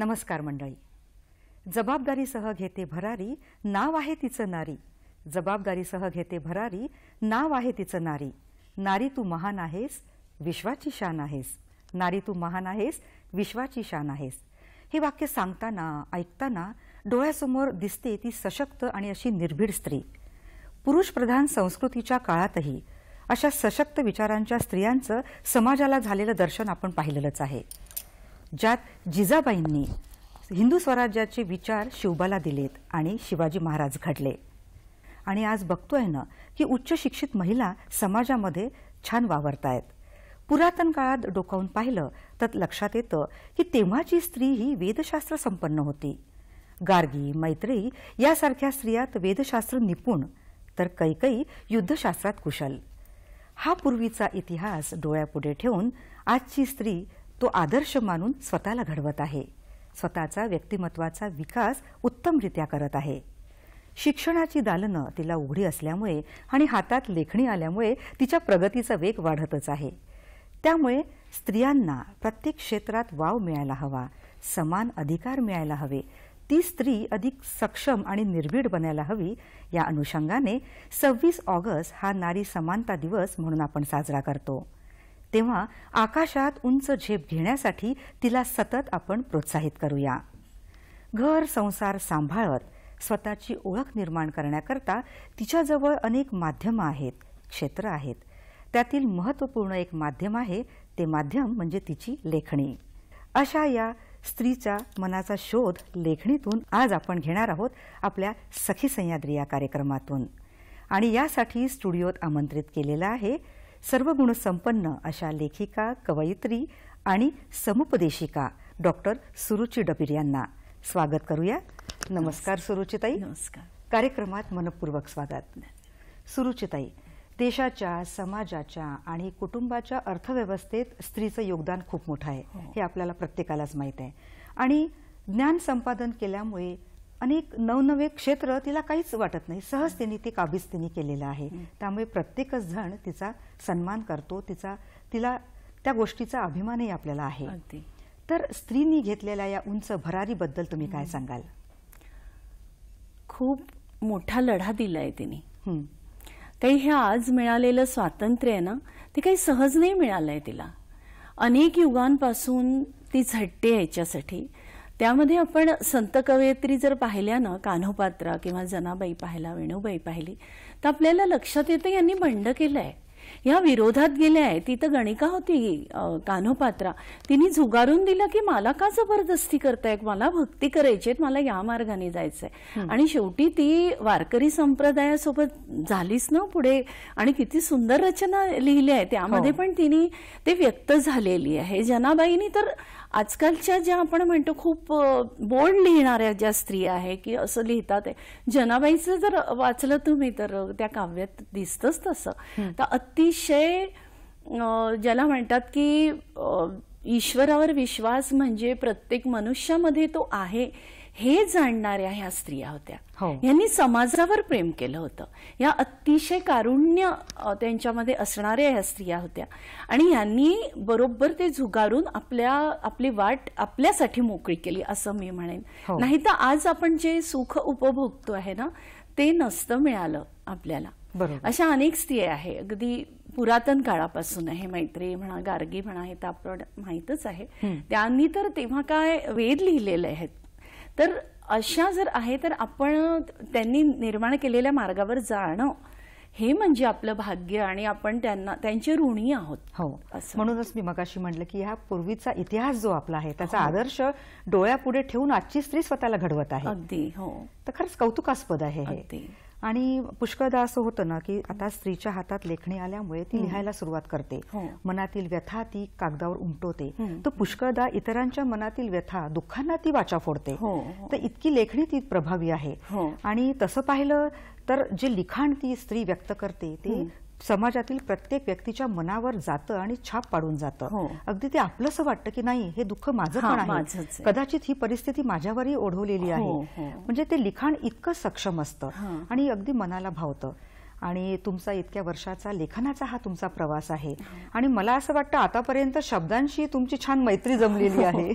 नमस्कार मंडळी. जबाबदारीसह घेते भरारी, नाव आहे तिचं नारी. जबाबदारीसह घेते भरारी, नाव आहे तिचं नारी. नारी तू महान आहेस, विश्वाची शान आहेस. नारी तू महान आहेस, विश्वाची शान आहेस. हे वाक्य सांगताना ऐकताना डोळ्यासमोर दिसते ती सशक्त आणि अशी निर्भीड स्त्री. पुरुष प्रधान संस्कृतीच्या काळातही अशा सशक्त विचारांच्या स्त्रियांचं समाजाला झालेलं दर्शन आपण पाहिलेलंच आहे. ज्यात जिजाबाईंनी हिंदू स्वराज्याचे विचार शिवबाला दिलेत आणि शिवाजी महाराज घडले. आणि आज बघतोय ना की उच्च शिक्षित महिला समाजामध्ये छान वावरतायत. पुरातन काळात डोकावून पाहिलं तर लक्षात येतं की तेव्हाची स्त्री ही वेदशास्त्र संपन्न होती. गार्गी, मैत्रेयी यासारख्या स्त्रियात वेदशास्त्र निपुण, तर कैकेयी युद्धशास्त्रात कुशल. हा पूर्वीचा इतिहास डोळ्यापुढे ठेवून आजची स्त्री तो आदर्श मानून स्वतःला घडवत आहे. स्वतःचा व्यक्तिमत्वाचा विकास उत्तमरित्या करत आहे. शिक्षणाची दालनं तिला उघडी असल्यामुळे आणि हातात लेखणी आल्यामुळे तिच्या प्रगतीचा वेग वाढतच आहे. त्यामुळे स्त्रियांना प्रत्येक क्षेत्रात वाव मिळायला हवा, समान अधिकार मिळायला हवे, ती स्त्री अधिक सक्षम आणि निर्भीड बनायला हवी. या अनुषंगाने 26 ऑगस्ट हा नारी समानता दिवस म्हणून आपण साजरा करतो. तेव्हा आकाशात उंच झेप घेण्यासाठी तिला सतत आपण प्रोत्साहित करूया. घर संसार सांभाळत स्वतःची ओळख निर्माण करण्याकरता तिच्याजवळ अनेक माध्यमं आहेत, क्षेत्र आहेत. त्यातील महत्त्वपूर्ण एक माध्यम आहे, ते माध्यम म्हणजे तिची लेखणी. अशा या स्त्रीच्या मनाचा शोध लेखणीतून आज आपण घेणार आहोत आपल्या सखी सह्याद्री या कार्यक्रमातून. आणि यासाठी स्टुडिओत आमंत्रित केलेला आहे सर्व गुणसंपन्न अशा लेखिका, कवयित्री आणि समुपदेशिका डॉक्टर सुरुची डबीर यांना. स्वागत करूया. नमस्कार सुरुचिताई. नमस्कार. कार्यक्रमात मनपूर्वक स्वागत. सुरुचिताई, देशाच्या, समाजाच्या आणि कुटुंबाच्या अर्थव्यवस्थेत स्त्रीचं योगदान खूप मोठं आहे. हे आपल्याला प्रत्येकालाच माहीत आहे. आणि ज्ञान संपादन केल्यामुळे अनेक नवनवे क्षेत्र तिला काहीच वाटत नाही, सहज तिने ते काबीज तिने केलेलं आहे. त्यामुळे प्रत्येकच जण तिचा सन्मान करतो, तिला त्या गोष्टीचा अभिमानही आपल्याला आहे. तर स्त्रीनी घेतलेल्या या उंच भरारीबद्दल तुम्ही काय सांगाल? खूप मोठा लढा दिलाय तिने. काही हे आज मिळालेलं स्वातंत्र्य आहे ना, ते काही सहज नाही मिळालंय तिला. अनेक युगांपासून ती झटते याच्यासाठी. त्यामध्ये आपण संत कवयित्री जर पाहिल्या ना, कान्होपात्रा किंवा जनाबाई पाहिला, वेणूबाई पाहिली, तर आपल्याला लक्षात येतं यांनी बंड केलंय, या विरोधात गेल्या आहे. ती तर गणिका होती कान्होपात्रा. तिने झुगारून दिलं की मला का जबरदस्ती करताय, मला भक्ती करायची, मला या मार्गाने जायचंय. आणि शेवटी ती वारकरी संप्रदायासोबत झालीच ना पुढे. आणि किती सुंदर रचना लिहिली आहे त्यामध्ये पण तिने ते व्यक्त झालेली आहे. जनाबाईंनी तर आजकालच्या ज्या आपण म्हणतो खूप बोल्ड लिहिणाऱ्या ज्या स्त्रिया आहे की असं लिहितात, जनाबाईचं जर वाचलं तुम्ही तर त्या काव्यात दिसतंच तसं. तर अतिशय ज्याला म्हणतात की ईश्वरावर विश्वास म्हणजे प्रत्येक मनुष्यामध्ये तो आहे हे जाणणाऱ्या ह्या स्त्रिया होत्या. यांनी समाजावर प्रेम केलं होतं. या अतिशय कारुण्य त्यांच्यामध्ये असणाऱ्या ह्या स्त्रिया होत्या. आणि यांनी बरोबर ते झुगारून आपली वाट आपल्यासाठी मोकळी केली असं मी म्हणेन. नाही तर आज आपण जे सुख उपभोगतो आहे ना, ते नसतं मिळालं आपल्याला. अशा अनेक स्त्रिया आहे, अगदी पुरातन काळापासून आहे. मैत्रेयी म्हणा, गार्गी म्हणा, हे तर आपण माहीतच आहे. त्यांनी तर तेव्हा काय वेद लिहिलेले आहेत. तर अशा जर आहे तर आपण त्यांनी निर्माण केलेल्या मार्गावर जाणं हे म्हणजे आपलं भाग्य आणि आपण त्यांचे ऋणी आहोत. म्हणूनच मी मगाशी म्हटलं की ह्या पूर्वीचा इतिहास जो आपला आहे त्याचा आदर्श डोळ्यापुढे ठेवून आजची स्त्री स्वतःला घडवत आहे. अगदी. तर खरंच कौतुकास्पद आहे हे. आणि पुष्कळदा असं होतं ना की आता स्त्रीच्या हातात लेखणी आल्यामुळे ती लिहायला सुरुवात करते. मनातील व्यथा ती कागदावर उमटवते. तर पुष्कळदा इतरांच्या मनातील व्यथा, दुःखांना ती वाचा फोडते. तर इतकी लेखणी ती प्रभावी आहे. आणि तसं पाहिलं तर जे लिखाण ती स्त्री व्यक्त करते ते समाजातील प्रत्येक व्यक्तीच्या मनावर जातं आणि छाप पाडून जातं. अगदी ते आपलंसं वाटतं की नाही, हे दुःख माझं पण आहे, कदाचित ही परिस्थिती माझ्यावरही ओढवलेली आहे. म्हणजे ते लिखाण इतकं सक्षम असतं आणि अगदी मनाला भावतं. आणि तुमचा इतक्या वर्षाचा लेखनाचा हा तुमचा प्रवास आहे आणि मला असं वाटतं आतापर्यंत शब्दांशी तुमची छान मैत्री जमलेली आहे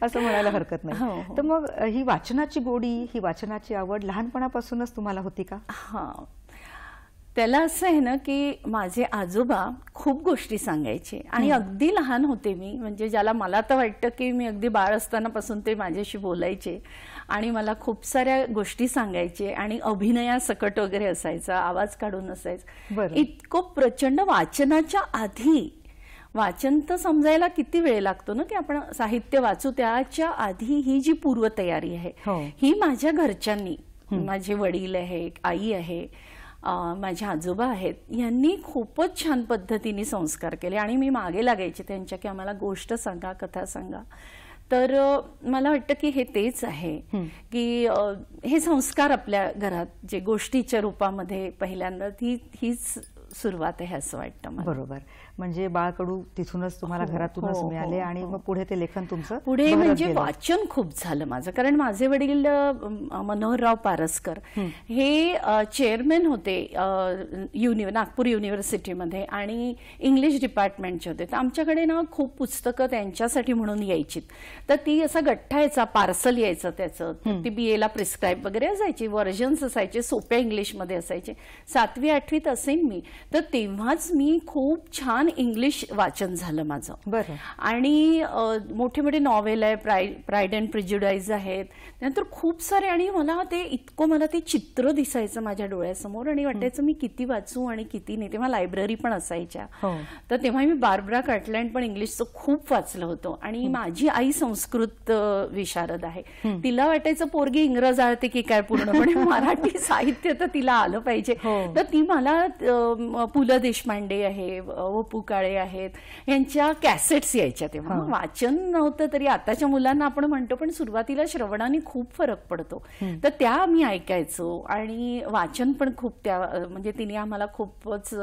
असं म्हणायला हरकत नाही. तर मग ही वाचनाची गोडी, ही वाचनाची आवड लहानपणापासूनच तुम्हाला होती का? हा, त्याला असं आहे ना की माझे आजोबा खूप गोष्टी सांगायचे आणि अगदी लहान होते मी, म्हणजे ज्याला मला तर वाटतं की मी अगदी बाळ असतानापासून ते माझ्याशी बोलायचे आणि मला खूप साऱ्या गोष्टी सांगायचे आणि अभिनयासकट वगैरे असायचा, आवाज काढून असायचा. इतकं प्रचंड वाचनाच्या आधी, वाचन तर समजायला किती वेळ लागतो ना की आपण साहित्य वाचू, त्याच्या आधी ही जी पूर्वतयारी आहे ही माझ्या घरच्यांनी, माझे वडील आहे, आई आहे, माझे आजोबा आहेत, यांनी खूपच छान पद्धतीने संस्कार केले आणि मी मागे लागायचे त्यांच्या की आम्हाला गोष्ट सांगा, कथा सांगा. तर मला वाटतं की हे तेच आहे की हे संस्कार आपल्या घरात जे गोष्टीच्या रूपामध्ये पहिल्यांदा हीच सुरुवात आहे असं वाटतं मला. बरोबर, म्हणजे बाळकडू तिथूनच तुम्हाला घरातूनच मिळाले आणि मग पुढे ते लेखन तुमचं पुढे म्हणजे वाचन खूप झालं माझं. कारण माझे वडील मनोहरराव पारसकर हे चेअरमॅन होते नागपूर युनिव्हर्सिटीमध्ये आणि इंग्लिश डिपार्टमेंटचे होते. तर आमच्याकडे ना खूप पुस्तकं त्यांच्यासाठी म्हणून यायची. तर ती असा गठ्ठा यायचा, पार्सल यायचं त्याचं, ती BA ला प्रिस्क्राईब वगैरे असायची, व्हर्जन्स असायचे, सोप्या इंग्लिशमध्ये असायचे. 7वी 8वीत असेल मी, तर तेव्हाच मी खूप छान इंग्लिश वाचन झालं माझं. बरं. आणि मोठे मोठे नॉवेल आहे, प्राईड अँड प्रिज्युडाइज आहेत, त्यानंतर खूप सारे. आणि मला ते चित्र दिसायचं माझ्या डोळ्यासमोर आणि वाटायचं मी किती वाचू आणि किती नाही. तेव्हा लायब्ररी पण असायच्या. तर तेव्हा मी बार्बरा कार्टलँड पण इंग्लिशचं खूप वाचलं होतं. आणि माझी आई संस्कृत विशारद आहे, तिला वाटायचं पोरगी इंग्रज आळते की काय पूर्णपणे, मराठी साहित्य तर तिला आलं पाहिजे. तर ती मला पु ल देशपांडे आहे, वपू काळे आहेत, यांच्या कॅसेट्स यायच्या. तेव्हा वाचन नव्हतं तरी आताच्या मुलांना आपण म्हणतो, पण सुरुवातीला श्रवणाने खूप फरक पडतो. तर त्या मी ऐकायचो आणि वाचन पण खूप म्हणजे तिने आम्हाला खूपच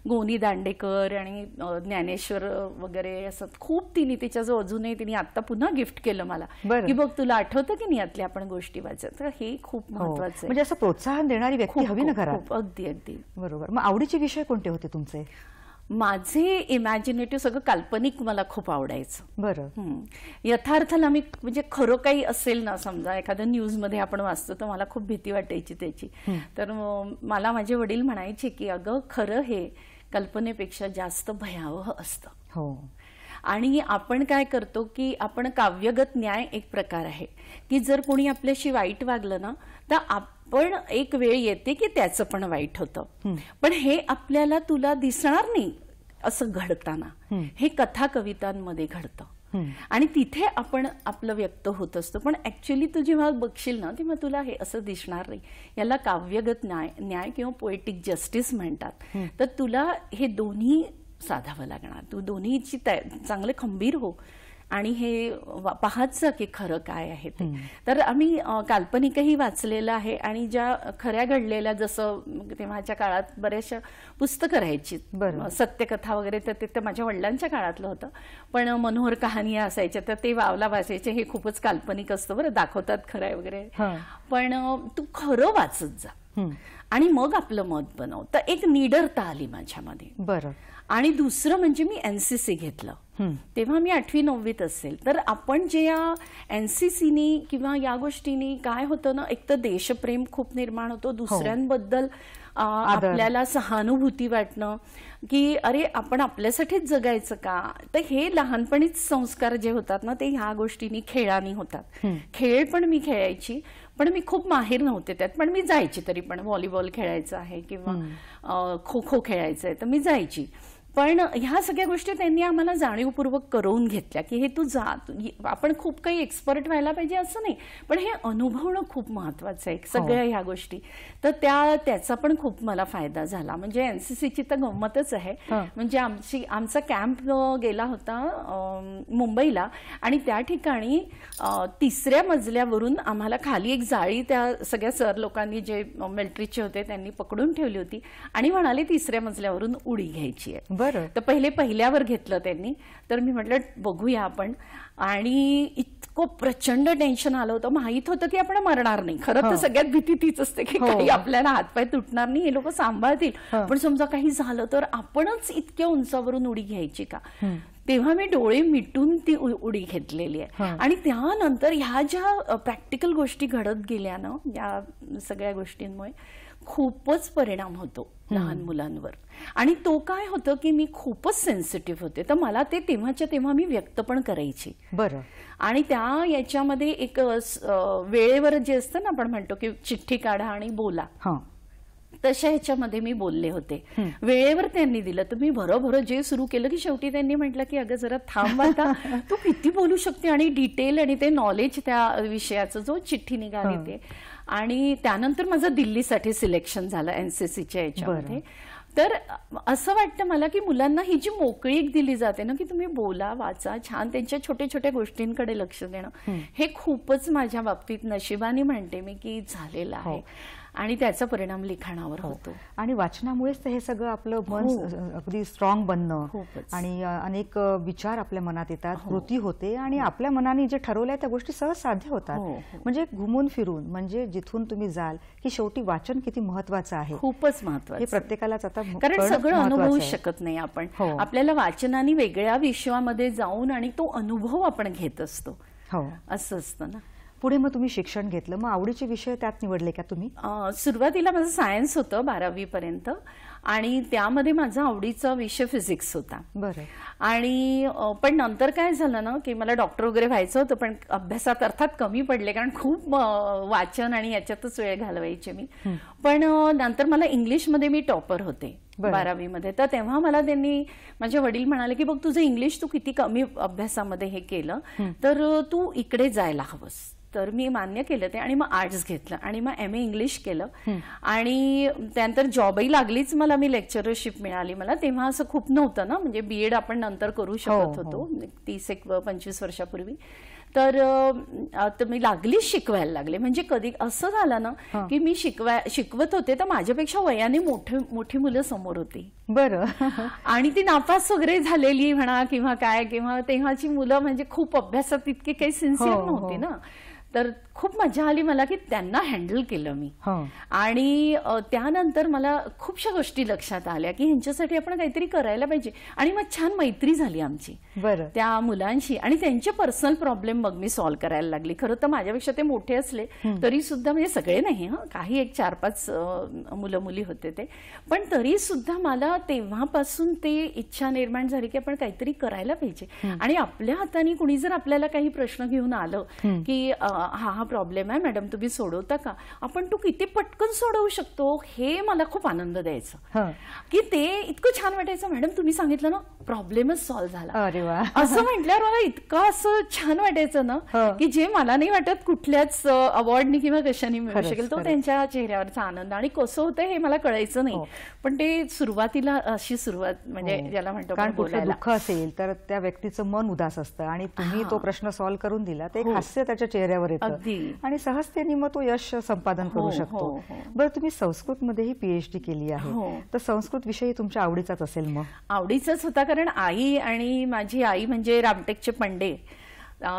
गोनी दांडेकर आणि ज्ञानेश्वर वगैरे असं खूप तिच्या जो अजूनही तिने आता पुन्हा गिफ्ट केलं मला की बघ तुला आठवतं की नाही यातल्या आपण गोष्टी वाचत. तर हे खूप महत्वाचं आहे. म्हणजे असं प्रोत्साहन देणारी व्यक्ती हवी ना घरात. अगदी अगदी बरोबर. मग आवडीचे विषय कोणते होते तुमचे? माझे इमॅजिनेटिव्ह सगळं काल्पनिक मला खूप आवडायचं. बरं. यथार्थाला मी म्हणजे खरं काही असेल ना, समजा एखाद्या न्यूजमध्ये आपण वाचतो तर मला खूप भीती वाटायची त्याची. तर मला माझे वडील म्हणायचे की अगं खरं हे कल्पनेपेक्षा जास्त भयावह असतं. हो. आणि आपण काय करतो की आपण काव्यगत न्याय एक प्रकार आहे की जर कोणी आपल्याशी वाईट वागलं ना तर पण एक वेळ येते की त्याचं पण वाईट होतं, पण हे आपल्याला तुला दिसणार नाही असं घडताना. हे कथा कवितांमध्ये घडतं आणि तिथे आपण आपलं व्यक्त होत असतो. पण ऍक्च्युअली तू जेव्हा बघशील ना तेव्हा तुला हे असं दिसणार नाही. याला काव्यगत न्याय किंवा पोएटिक जस्टिस म्हणतात. तर तुला हे दोन्ही साधावं लागणार. तू दोन्हीची चांगले खंबीर हो आणि हे पाहत जा की खरं काय आहे ते. तर आम्ही काल्पनिकही वाचलेलं आहे आणि ज्या खऱ्या घडलेल्या, जसं तेव्हाच्या काळात बऱ्याचशा पुस्तकं राहायची सत्यकथा वगैरे, तर ते माझ्या वडिलांच्या काळातलं होतं. पण मनोहर कहाणी असायच्या तर ते वावला वाचायचे. हे खूपच काल्पनिक असतं बरं, दाखवतात खरं आहे वगैरे, पण तू खरं वाचत जा आणि मग आपलं मत बनव. तर एक निडरता आली माझ्यामध्ये. बरं. आणि दुसरं म्हणजे मी NCC घेतलं. तेव्हा मी 8वी 9वीत असेल. तर आपण जे या NCCनी किंवा या गोष्टींनी काय होतं ना, एक तर देशप्रेम खूप निर्माण होतो, दुसऱ्यांबद्दल आपल्याला सहानुभूती वाटणं की अरे आपण आपल्यासाठीच जगायचं का. तर हे लहानपणीच संस्कार जे होतात ना ते ह्या गोष्टींनी, खेळानी होतात. खेळ पण मी खेळायची, पण मी खूप माहिर नव्हते त्यात, पण मी जायची तरी पण. व्हॉलीबॉल खेळायचं आहे किंवा खो खो खेळायचं आहे तर मी जायची. पण ह्या सगळ्या गोष्टी त्यांनी आम्हाला जाणीवपूर्वक करून घेतल्या की हे तू जा. आपण खूप काही एक्सपर्ट व्हायला पाहिजे असं नाही, पण हे अनुभवणं खूप महत्वाचं आहे सगळ्या ह्या गोष्टी. तर त्याचा पण खूप मला फायदा झाला. म्हणजे NCCची तर गंमतच आहे. म्हणजे आमचा कॅम्प गेला होता मुंबईला आणि त्या ठिकाणी 3ऱ्या मजल्यावरून आम्हाला खाली एक जाळी त्या सगळ्या सर लोकांनी जे मिलिटरीचे होते त्यांनी पकडून ठेवली होती आणि म्हणाले 3ऱ्या मजल्यावरून उडी घ्यायची आहे. बरं. तर पहिल्यावर घेतलं त्यांनी. तर मी म्हटलं बघूया आपण, आणि इतकं प्रचंड टेन्शन आलं होतं. माहित होतं की आपण मरणार नाही. खरं तर सगळ्यात भीती तीच असते की काही आपल्याला हातपाय तुटणार नाही, हे लोक सांभाळतील, पण समजा काही झालं तर आपणच इतक्या उंचावरून उडी घ्यायची का. तेव्हा मी डोळे मिटून ती उडी घेतलेली आहे. आणि त्यानंतर ह्या ज्या प्रॅक्टिकल गोष्टी घडत गेल्या ना, या सगळ्या गोष्टींमुळे खूपच परिणाम होतो लहान मुलांवर. आणि तो काय होतं की मी खूपच सेन्सिटिव्ह होते, तर मला ते तेव्हाच्या तेव्हा मी व्यक्त पण करायची. बरं. आणि त्या याच्यामध्ये एक वेळेवर जे असतं ना, आपण म्हणतो की चिठ्ठी काढा आणि बोला, तशा ह्याच्यामध्ये मी बोलले होते. वेळेवर त्यांनी दिलं, तर मी भरभर जे सुरू केलं की शेवटी त्यांनी म्हटलं की अगं जरा थांब, आता तू किती बोलू शकते, आणि डिटेल आणि ते नॉलेज त्या विषयाचं जो चिठ्ठी निघाली ते. आणि त्यानंतर माझं दिल्लीसाठी सिलेक्शन झालं एनसीसीच्या याच्यामध्ये. तर असं वाटतं मला की मुलांना ही जी मोकळीक दिली जाते ना, की तुम्ही बोला, वाचा, छान त्यांच्या छोट्या छोट्या गोष्टींकडे लक्ष देणं, हे खूपच माझ्या बाबतीत नशिबाने म्हणते मी की झालेलं आहे. आणि त्याचा परिणाम लिखाणावर होतो. आणि वाचनामुळेच हे सगळं आपलं मन अगदी स्ट्रॉंग बनणं, आणि अनेक विचार आपल्या मनात येतात, कृती होते, आणि आपल्या मनाने जे ठरवलंय त्या गोष्टी सहज साध्य होतात. म्हणजे घुमून फिरून, म्हणजे जिथून तुम्ही जाल की शेवटी वाचन किती महत्वाचं आहे, खूपच महत्वाचं हे प्रत्येकालाच आता, कारण सगळं अनुभवू शकत नाही आपण. आपल्याला वाचनाने वेगळ्या विश्वामध्ये जाऊन आणि तो अनुभव आपण घेत असतो, असं असतं ना. पुढे मग तुम्ही शिक्षण घेतलं, मग आवडीचे विषय त्यात निवडले का तुम्ही? सुरुवातीला माझं सायन्स होतं 12वी पर्यंत, आणि त्यामध्ये माझा आवडीचा विषय फिजिक्स होता. बरं. आणि पण नंतर काय झालं ना की मला डॉक्टर वगैरे व्हायचं होतं, पण अभ्यासात अर्थात कमी पडले, कारण खूप वाचन आणि याच्यातच वेळ घालवायचे मी. पण नंतर मला इंग्लिशमध्ये मी टॉपर होते 12वी मध्ये. तर तेव्हा मला त्यांनी, माझे वडील म्हणाले की बघ तुझं इंग्लिश तू किती कमी अभ्यासामध्ये हे केलं, तर तू इकडे जायला हवंस. तर मी मान्य केलं ते, आणि मग आर्ट्स घेतलं, आणि मग MA इंग्लिश केलं. आणि त्यानंतर जॉबही लागलीच मला, मी लेक्चरशिप मिळाली मला. तेव्हा असं खूप नव्हतं ना, म्हणजे BEd आपण नंतर करू शकत होतो 30-25 वर्षापूर्वी. तर मी लागलीच शिकवायला लागले. म्हणजे कधी असं झालं ना की मी शिकवत होते, तर माझ्यापेक्षा वयाने मोठी मुलं समोर होती. बरं. आणि ती नापास वगैरे झालेली म्हणा किंवा काय, किंवा तेव्हाची मुलं म्हणजे खूप अभ्यासात इतकी काही सिन्सिअर नव्हती ना. तर खूप मजा आली मला की त्यांना हँडल केलं मी. आणि त्यानंतर मला खूपशा गोष्टी लक्षात आल्या की ह्यांच्यासाठी आपण काहीतरी करायला पाहिजे. आणि मग छान मैत्री झाली आमची त्या मुलांशी, आणि त्यांचे पर्सनल प्रॉब्लेम मग मी सॉल्व्ह करायला लागली. खरं तर माझ्यापेक्षा ते मोठे असले तरी सुद्धा, म्हणजे सगळे नाही, काही एक 4-5 मुलं मुली होते ते, पण तरी सुद्धा मला तेव्हापासून ते इच्छा निर्माण झाली की आपण काहीतरी करायला पाहिजे. आणि आपल्या हाताने कुणी जर आपल्याला काही प्रश्न घेऊन आलं की हा प्रॉब्लेम आहे मॅडम, तुम्ही सोडवता का, आपण तो किती पटकन सोडवू शकतो, हे मला खूप आनंद द्यायचा. की ते इतकं छान वाटायचं, मॅडम तुम्ही सांगितलं ना, प्रॉब्लेमच सॉल्व्ह झाला. अरे वा. असं म्हटल्यावर मला इतकं असं छान वाटायचं ना, की जे मला नाही वाटत कुठल्याच अवॉर्डनी किंवा कशाने मिळू शकेल, तो त्यांच्या चेहऱ्यावरचा आनंद. आणि कसं होतं हे मला कळायचं नाही, पण ते सुरुवातीला अशी सुरुवात, म्हणजे ज्याला म्हणतो, कारण कुठलं दुःख असेल तर त्या व्यक्तीचं मन उदास असतं, आणि तुम्ही तो प्रश्न सॉल्व्ह करून दिला, ते एक हास्य त्याच्या चेहऱ्यावर येतं, आणि सहजतेने मग तो यश संपादन करू शकतो. बरं, तुम्ही संस्कृतमध्येही PhD केली आहे, तर संस्कृत विषयी तुमच्या आवडीचाच असेल? मग आवडीचाच होता, कारण आई, आणि माझी आई म्हणजे रामटेकचे पंडे,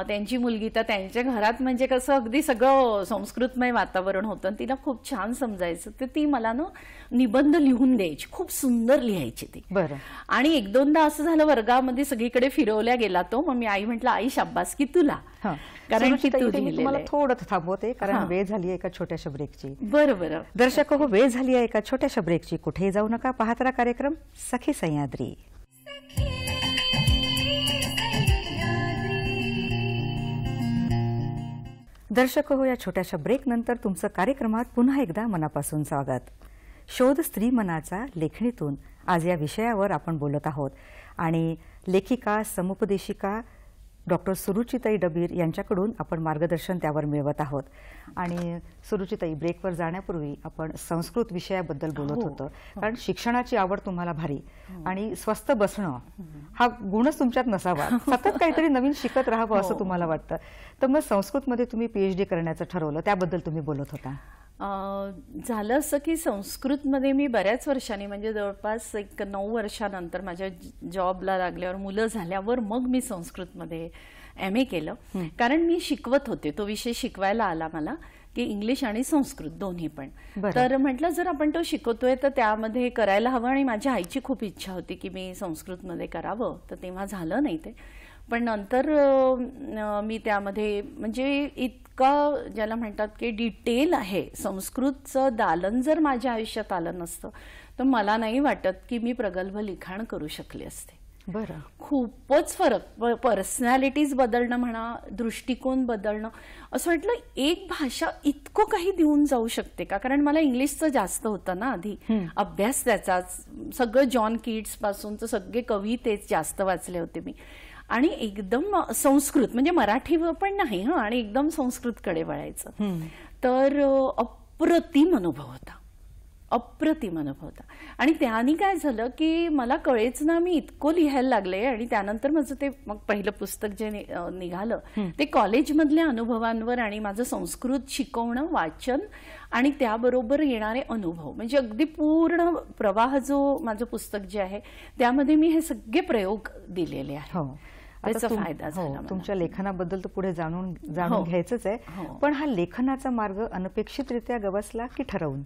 त्यांची मुलगी, तर त्यांच्या घरात म्हणजे कसं अगदी सगळं संस्कृतमय वातावरण होतं. तिला खूप छान समजायचं, तर ती मला ना निबंध लिहून द्यायची, खूप सुंदर लिहायची ती. बरं. आणि 1-2दा असं झालं, वर्गामध्ये सगळीकडे फिरवल्या गेला तो, मग मी आई म्हटलं, आई शाब्बास की तुला, कारण की तू तुम्हाला थोडं थांबवते, कारण वेळ झाली आहे एका छोट्याशा ब्रेकची. बरं. दर्शक हो, वेळ झाली आहे एका छोट्याशा ब्रेकची. कुठेही जाऊ नका, पाहत राहा कार्यक्रम सखी सह्याद्री. दर्शक हो, या छोट्याशा ब्रेक नंतर तुमचं कार्यक्रमात पुन्हा एकदा मनापासून स्वागत. शोध स्त्री मनाचा लेखणीतून आज या विषयावर आपण बोलत आहोत, आणि लेखिका, समुपदेशिका डॉक्टर सुरुचिताई डबीर यांच्याकडून आपण मार्गदर्शन त्यावर मिळवत आहोत. आणि सुरुचिताई, ब्रेकवर जाण्यापूर्वी आपण संस्कृत विषयाबद्दल बोलत होतो, कारण शिक्षणाची आवड तुम्हाला भारी, आणि स्वस्थ बसणं हा गुणच तुमच्यात नसावा, सतत काहीतरी नवीन शिकत राहावं असं तुम्हाला वाटतं. तर मग संस्कृतमध्ये तुम्ही PhD करण्याचं ठरवलं, त्याबद्दल तुम्ही बोलत होता. झालं असं की संस्कृतमध्ये मी बऱ्याच वर्षांनी, म्हणजे जवळपास एक 9 वर्षानंतर माझ्या जॉबला लागल्यावर, मुलं झाल्यावर मग मी संस्कृतमध्ये MA केलं. कारण मी शिकवत होते, तो विषय शिकवायला आला मला, की इंग्लिश आणि संस्कृत दोन्ही पण. तर म्हटलं जर आपण तो शिकवतोय तर त्यामध्ये करायला हवं. आणि माझ्या आईची खूप इच्छा होती की मी संस्कृतमध्ये करावं, तर तेव्हा झालं नाही ते. पण नंतर मी त्यामध्ये म्हणजे इतका ज्याला म्हणतात की डिटेल आहे, संस्कृतचं दालन जर माझ्या आयुष्यात आलं नसतं तर मला नाही वाटत की मी प्रगल्भ लिखाण करू शकले असते. बरं. खूपच फरक, पर्सनॅलिटीज बदलणं म्हणा, दृष्टिकोन बदलणं. असं वाटलं एक भाषा इतकं काही देऊन जाऊ शकते का? कारण मला इंग्लिशचं जास्त होतं ना आधी अभ्यास, त्याचाच सगळं जॉन कीट्स पासूनचं सगळे कवी तेच जास्त वाचले होते मी. आणि एकदम संस्कृत म्हणजे मराठी पण नाही हं, आणि एकदम संस्कृतकडे वळायचं. तर अप्रतिम अनुभव होता, अप्रतिम अनुभव होता. आणि त्याने काय झालं की मला कळेच ना, मी इतकं लिहायला लागले. आणि त्यानंतर माझं ते मग पहिलं पुस्तक जे निघालं ते कॉलेजमधल्या अनुभवांवर आणि माझं संस्कृत शिकवणं, वाचन आणि त्याबरोबर येणारे अनुभव, म्हणजे अगदी पूर्ण प्रवाह जो माझं पुस्तक जे आहे त्यामध्ये मी हे सगळे प्रयोग दिलेले आहेत. त्याचा फायदा झाला. तुमच्या लेखनाबद्दल तर पुढे जाणून घ्यायचंच आहे. पण हा लेखनाचा मार्ग अनपेक्षितरित्या गवसला की ठरवून?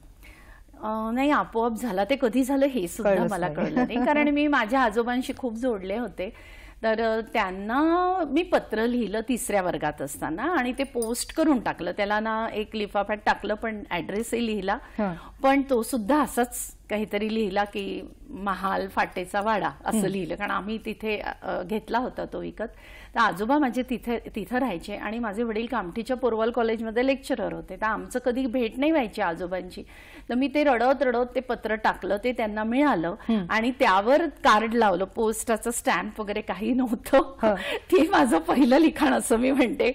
नाही, आपोआप झाला. ते कधी झालं हे सुद्धा मला कळलं नाही. कारण मी माझ्या आजोबांशी खूप जोडले होते. तर त्यांना मी पत्र लिहिलं 3ऱ्या वर्गात असताना आणि ते पोस्ट करून टाकलं. त्याला ना एक लिफाफ्यात टाकलं, पण ऍड्रेसही लिहिला. पण तो सुद्धा असाच काहीतरी लिहिला की महाल फाटेचा वाडा असं लिहिलं. कारण आम्ही तिथे घेतला होता तो विकत. तर आजोबा माझे तिथं राहायचे आणि माझे वडील कामठीच्या पोरवाल कॉलेजमध्ये लेक्चरर होते. तर आमचं कधी भेट नाही व्हायची आजोबांची. तर मी ते रडत रडत ते पत्र टाकलं, ते त्यांना मिळालं आणि त्यावर कार्ड लावलं. पोस्टाचं स्टॅम्प वगैरे काही नव्हतं. ते माझं पहिलं लिखाण असं मी म्हणते.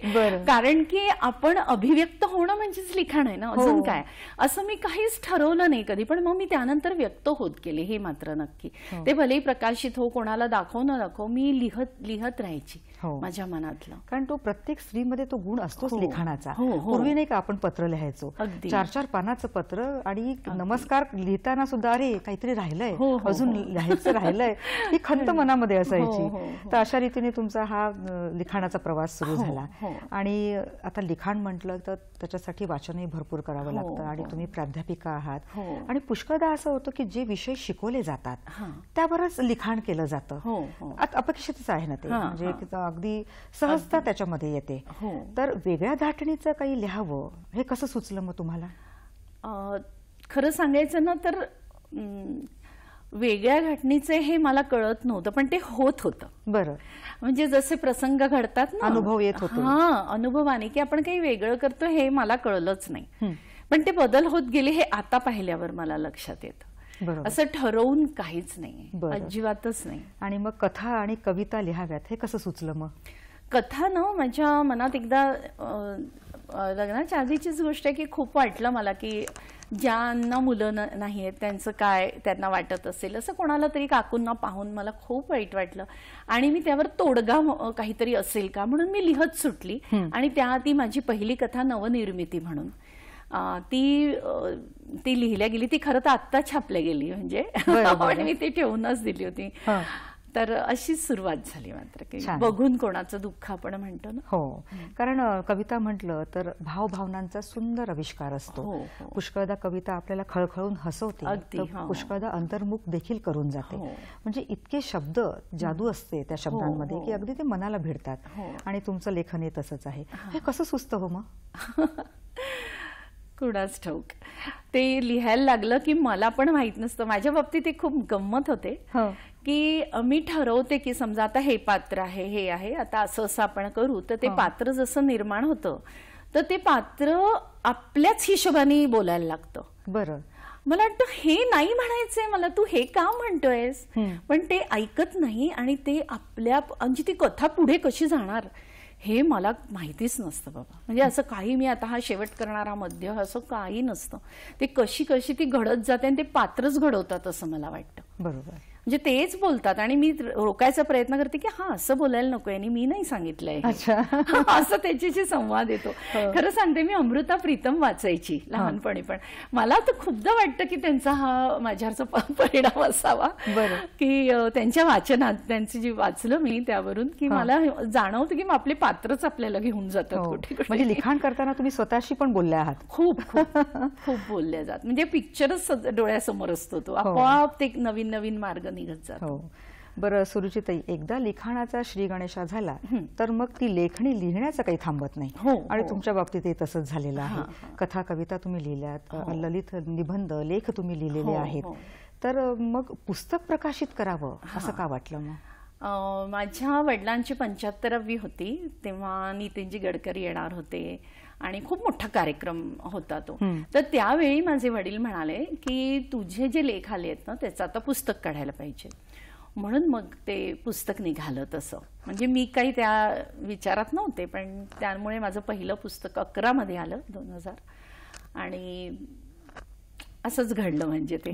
कारण की आपण अभिव्यक्त होणं म्हणजेच लिखाण आहे ना, अजून काय. असं मी काहीच ठरवलं नाही कधी. पण मग मी त्यानंतर व्यक्त होत गेले, हे मात्र नक्की. ते भलेही प्रकाशित हो, कोणाला दाखव न दाखव, मी लिहत राहायची माझ्या मनातलं. कारण तो प्रत्येक स्त्रीमध्ये तो गुण असतोच लिखाणाचा. पूर्वी नाही का आपण पत्र लिहायचो, 4-4 पानाचं पत्र, आणि नमस्कार लिहिताना सुद्धा अरे काहीतरी राहिलंय, अजून लिहायचं राहिलंय, ही खंत मनामध्ये असायची. तर अशा रीतीने तुमचा हा लिखाणाचा प्रवास सुरू झाला. आणि आता लिखाण म्हटलं तर त्याच्यासाठी वाचनही भरपूर करावं लागतं. आणि तुम्ही प्राध्यापिका आहात. आणि पुष्कळदा असं होतं की जे विषय शिकवले जातात त्यावरच लिखाण केलं जातं. अपेक्षितच आहे ना ते, म्हणजे अगदी सहजता त्याच्यामध्ये येते. तर वेगळ्या धाटणीचं काही लिहावं हे कसं सुचलं मग तुम्हाला? खरं सांगायचं ना तर वेगळ्या घटनेचे हे मला कळत नव्हतं, पण ते होत होतं. बरं. म्हणजे जसे प्रसंग घडतात ना, अनुभव येत होते. अनुभवाने की आपण काही वेगळं करतो हे मला कळलंच नाही. पण ते बदल होत गेले हे आता पाहिल्यावर मला लक्षात येतं. असं ठरवून काहीच नाही, अजिबातच नाही. आणि मग कथा आणि कविता लिहाव्यात हे कसं सुचलं मग? कथा ना माझ्या मनात एकदा लग्नाच्या आधीचीच गोष्ट आहे की खूप वाटलं मला की ज्यांना मुलं नाही आहेत त्यांचं काय त्यांना वाटत असेल, असं कोणाला तरी काकूंना पाहून मला खूप वाईट वाटलं. आणि मी त्यावर तोडगा काहीतरी असेल का म्हणून मी लिहत सुटली. आणि ती माझी पहिली कथा नवनिर्मिती म्हणून ती लिहिल्या गेली. ती खरं तर आत्ता छापल्या गेली, म्हणजे पण मी ती ठेवूनच दिली होती. तर अशीच सुरुवात झाली. मात्र की बघून कोणाचं दुःख आपण म्हणतो ना. हो, कारण कविता म्हटलं तर भावभावनांचा सुंदर आविष्कार असतो. पुष्कळदा कविता आपल्याला खळखळून हसवते, पुष्कळदा अंतर्मुख देखील करून जाते. म्हणजे इतके शब्द, जादू असते त्या शब्दांमध्ये की अगदी ते मनाला भिडतात. आणि तुमचं लेखन हे तसंच आहे. हे कसं सुचतं हो मग? कुणाच ठाऊक. ते लिहायला लागलं की मला पण माहित नसतं. माझ्या बाबतीत ते खूप गंमत होते की मी ठरवते की समजा आता हे पात्र आहे, हे आहे, आता असं असं आपण करू. तर ते पात्र जसं निर्माण होतं तर ते पात्र आपल्याच हिशोबाने बोलायला लागतं. बरं. मला वाटतं हे नाही म्हणायचंय मला, तू हे का म्हणतोयस, पण ते ऐकत नाही. आणि ते आपल्या म्हणजे ती कथा पुढे कशी जाणार हे मला माहितीच नसतं बाबा. म्हणजे असं काही मी आता हा शेवट करणारा मध्य असं काही नसतं. ते कशी ती घडत जाते आणि ते पात्रच घडवतात असं मला वाटतं. बरोबर. म्हणजे तेच बोलतात आणि मी रोकायचा प्रयत्न करते की हा असं बोलायला नको यांनी मी नाही सांगितलंय हे. असं त्याच्याशी संवाद येतो. खरं सांगते मी अमृता प्रीतम वाचायची लहानपणी, पण मला तर खूपदा वाटतं की त्यांचा हा माझ्यावरचा परिणाम असावा की त्यांच्या वाचनात त्यांची जी वाचलं मी त्यावरून की मला जाणवतं की आपले पात्रच आपल्याला घेऊन जातात कुठे कुठे. म्हणजे लिखाण करताना तुम्ही स्वतःशी पण बोलल्या आहात. खूप खूप खूप बोलल्या जात, म्हणजे पिक्चरच डोळ्यासमोर असतो तो, आपोआप ते नवीन नवीन मार्ग निघत जातो. बरं सुरुचिताई, एकदा लिखाणाचा श्री गणेशा झाला तर मग ती लेखणी लिहिण्याचं काही थांबत नाही आणि तुमच्या बाबतीत ते तसंच झालेलं आहे. कथा कविता तुम्ही लिहिल्यात, ललित निबंध लेख तुम्ही लिहिलेले आहेत, तर मग पुस्तक प्रकाशित करावं असं का वाटलं मग? माझ्या वडिलांची 75वी होती तेव्हा नितीनजी गडकरी येणार होते आणि खूप मोठा कार्यक्रम होता तो. तर त्यावेळी माझे वडील म्हणाले की तुझे जे लेख आले आहेत ना त्याचं आता पुस्तक काढायला पाहिजे, म्हणून मग ते पुस्तक निघालं तसं. म्हणजे मी काही त्या विचारात नव्हते, पण त्यामुळे माझं पहिलं पुस्तक 11 मध्ये आलं 2000 आणि असंच घडलं. म्हणजे ते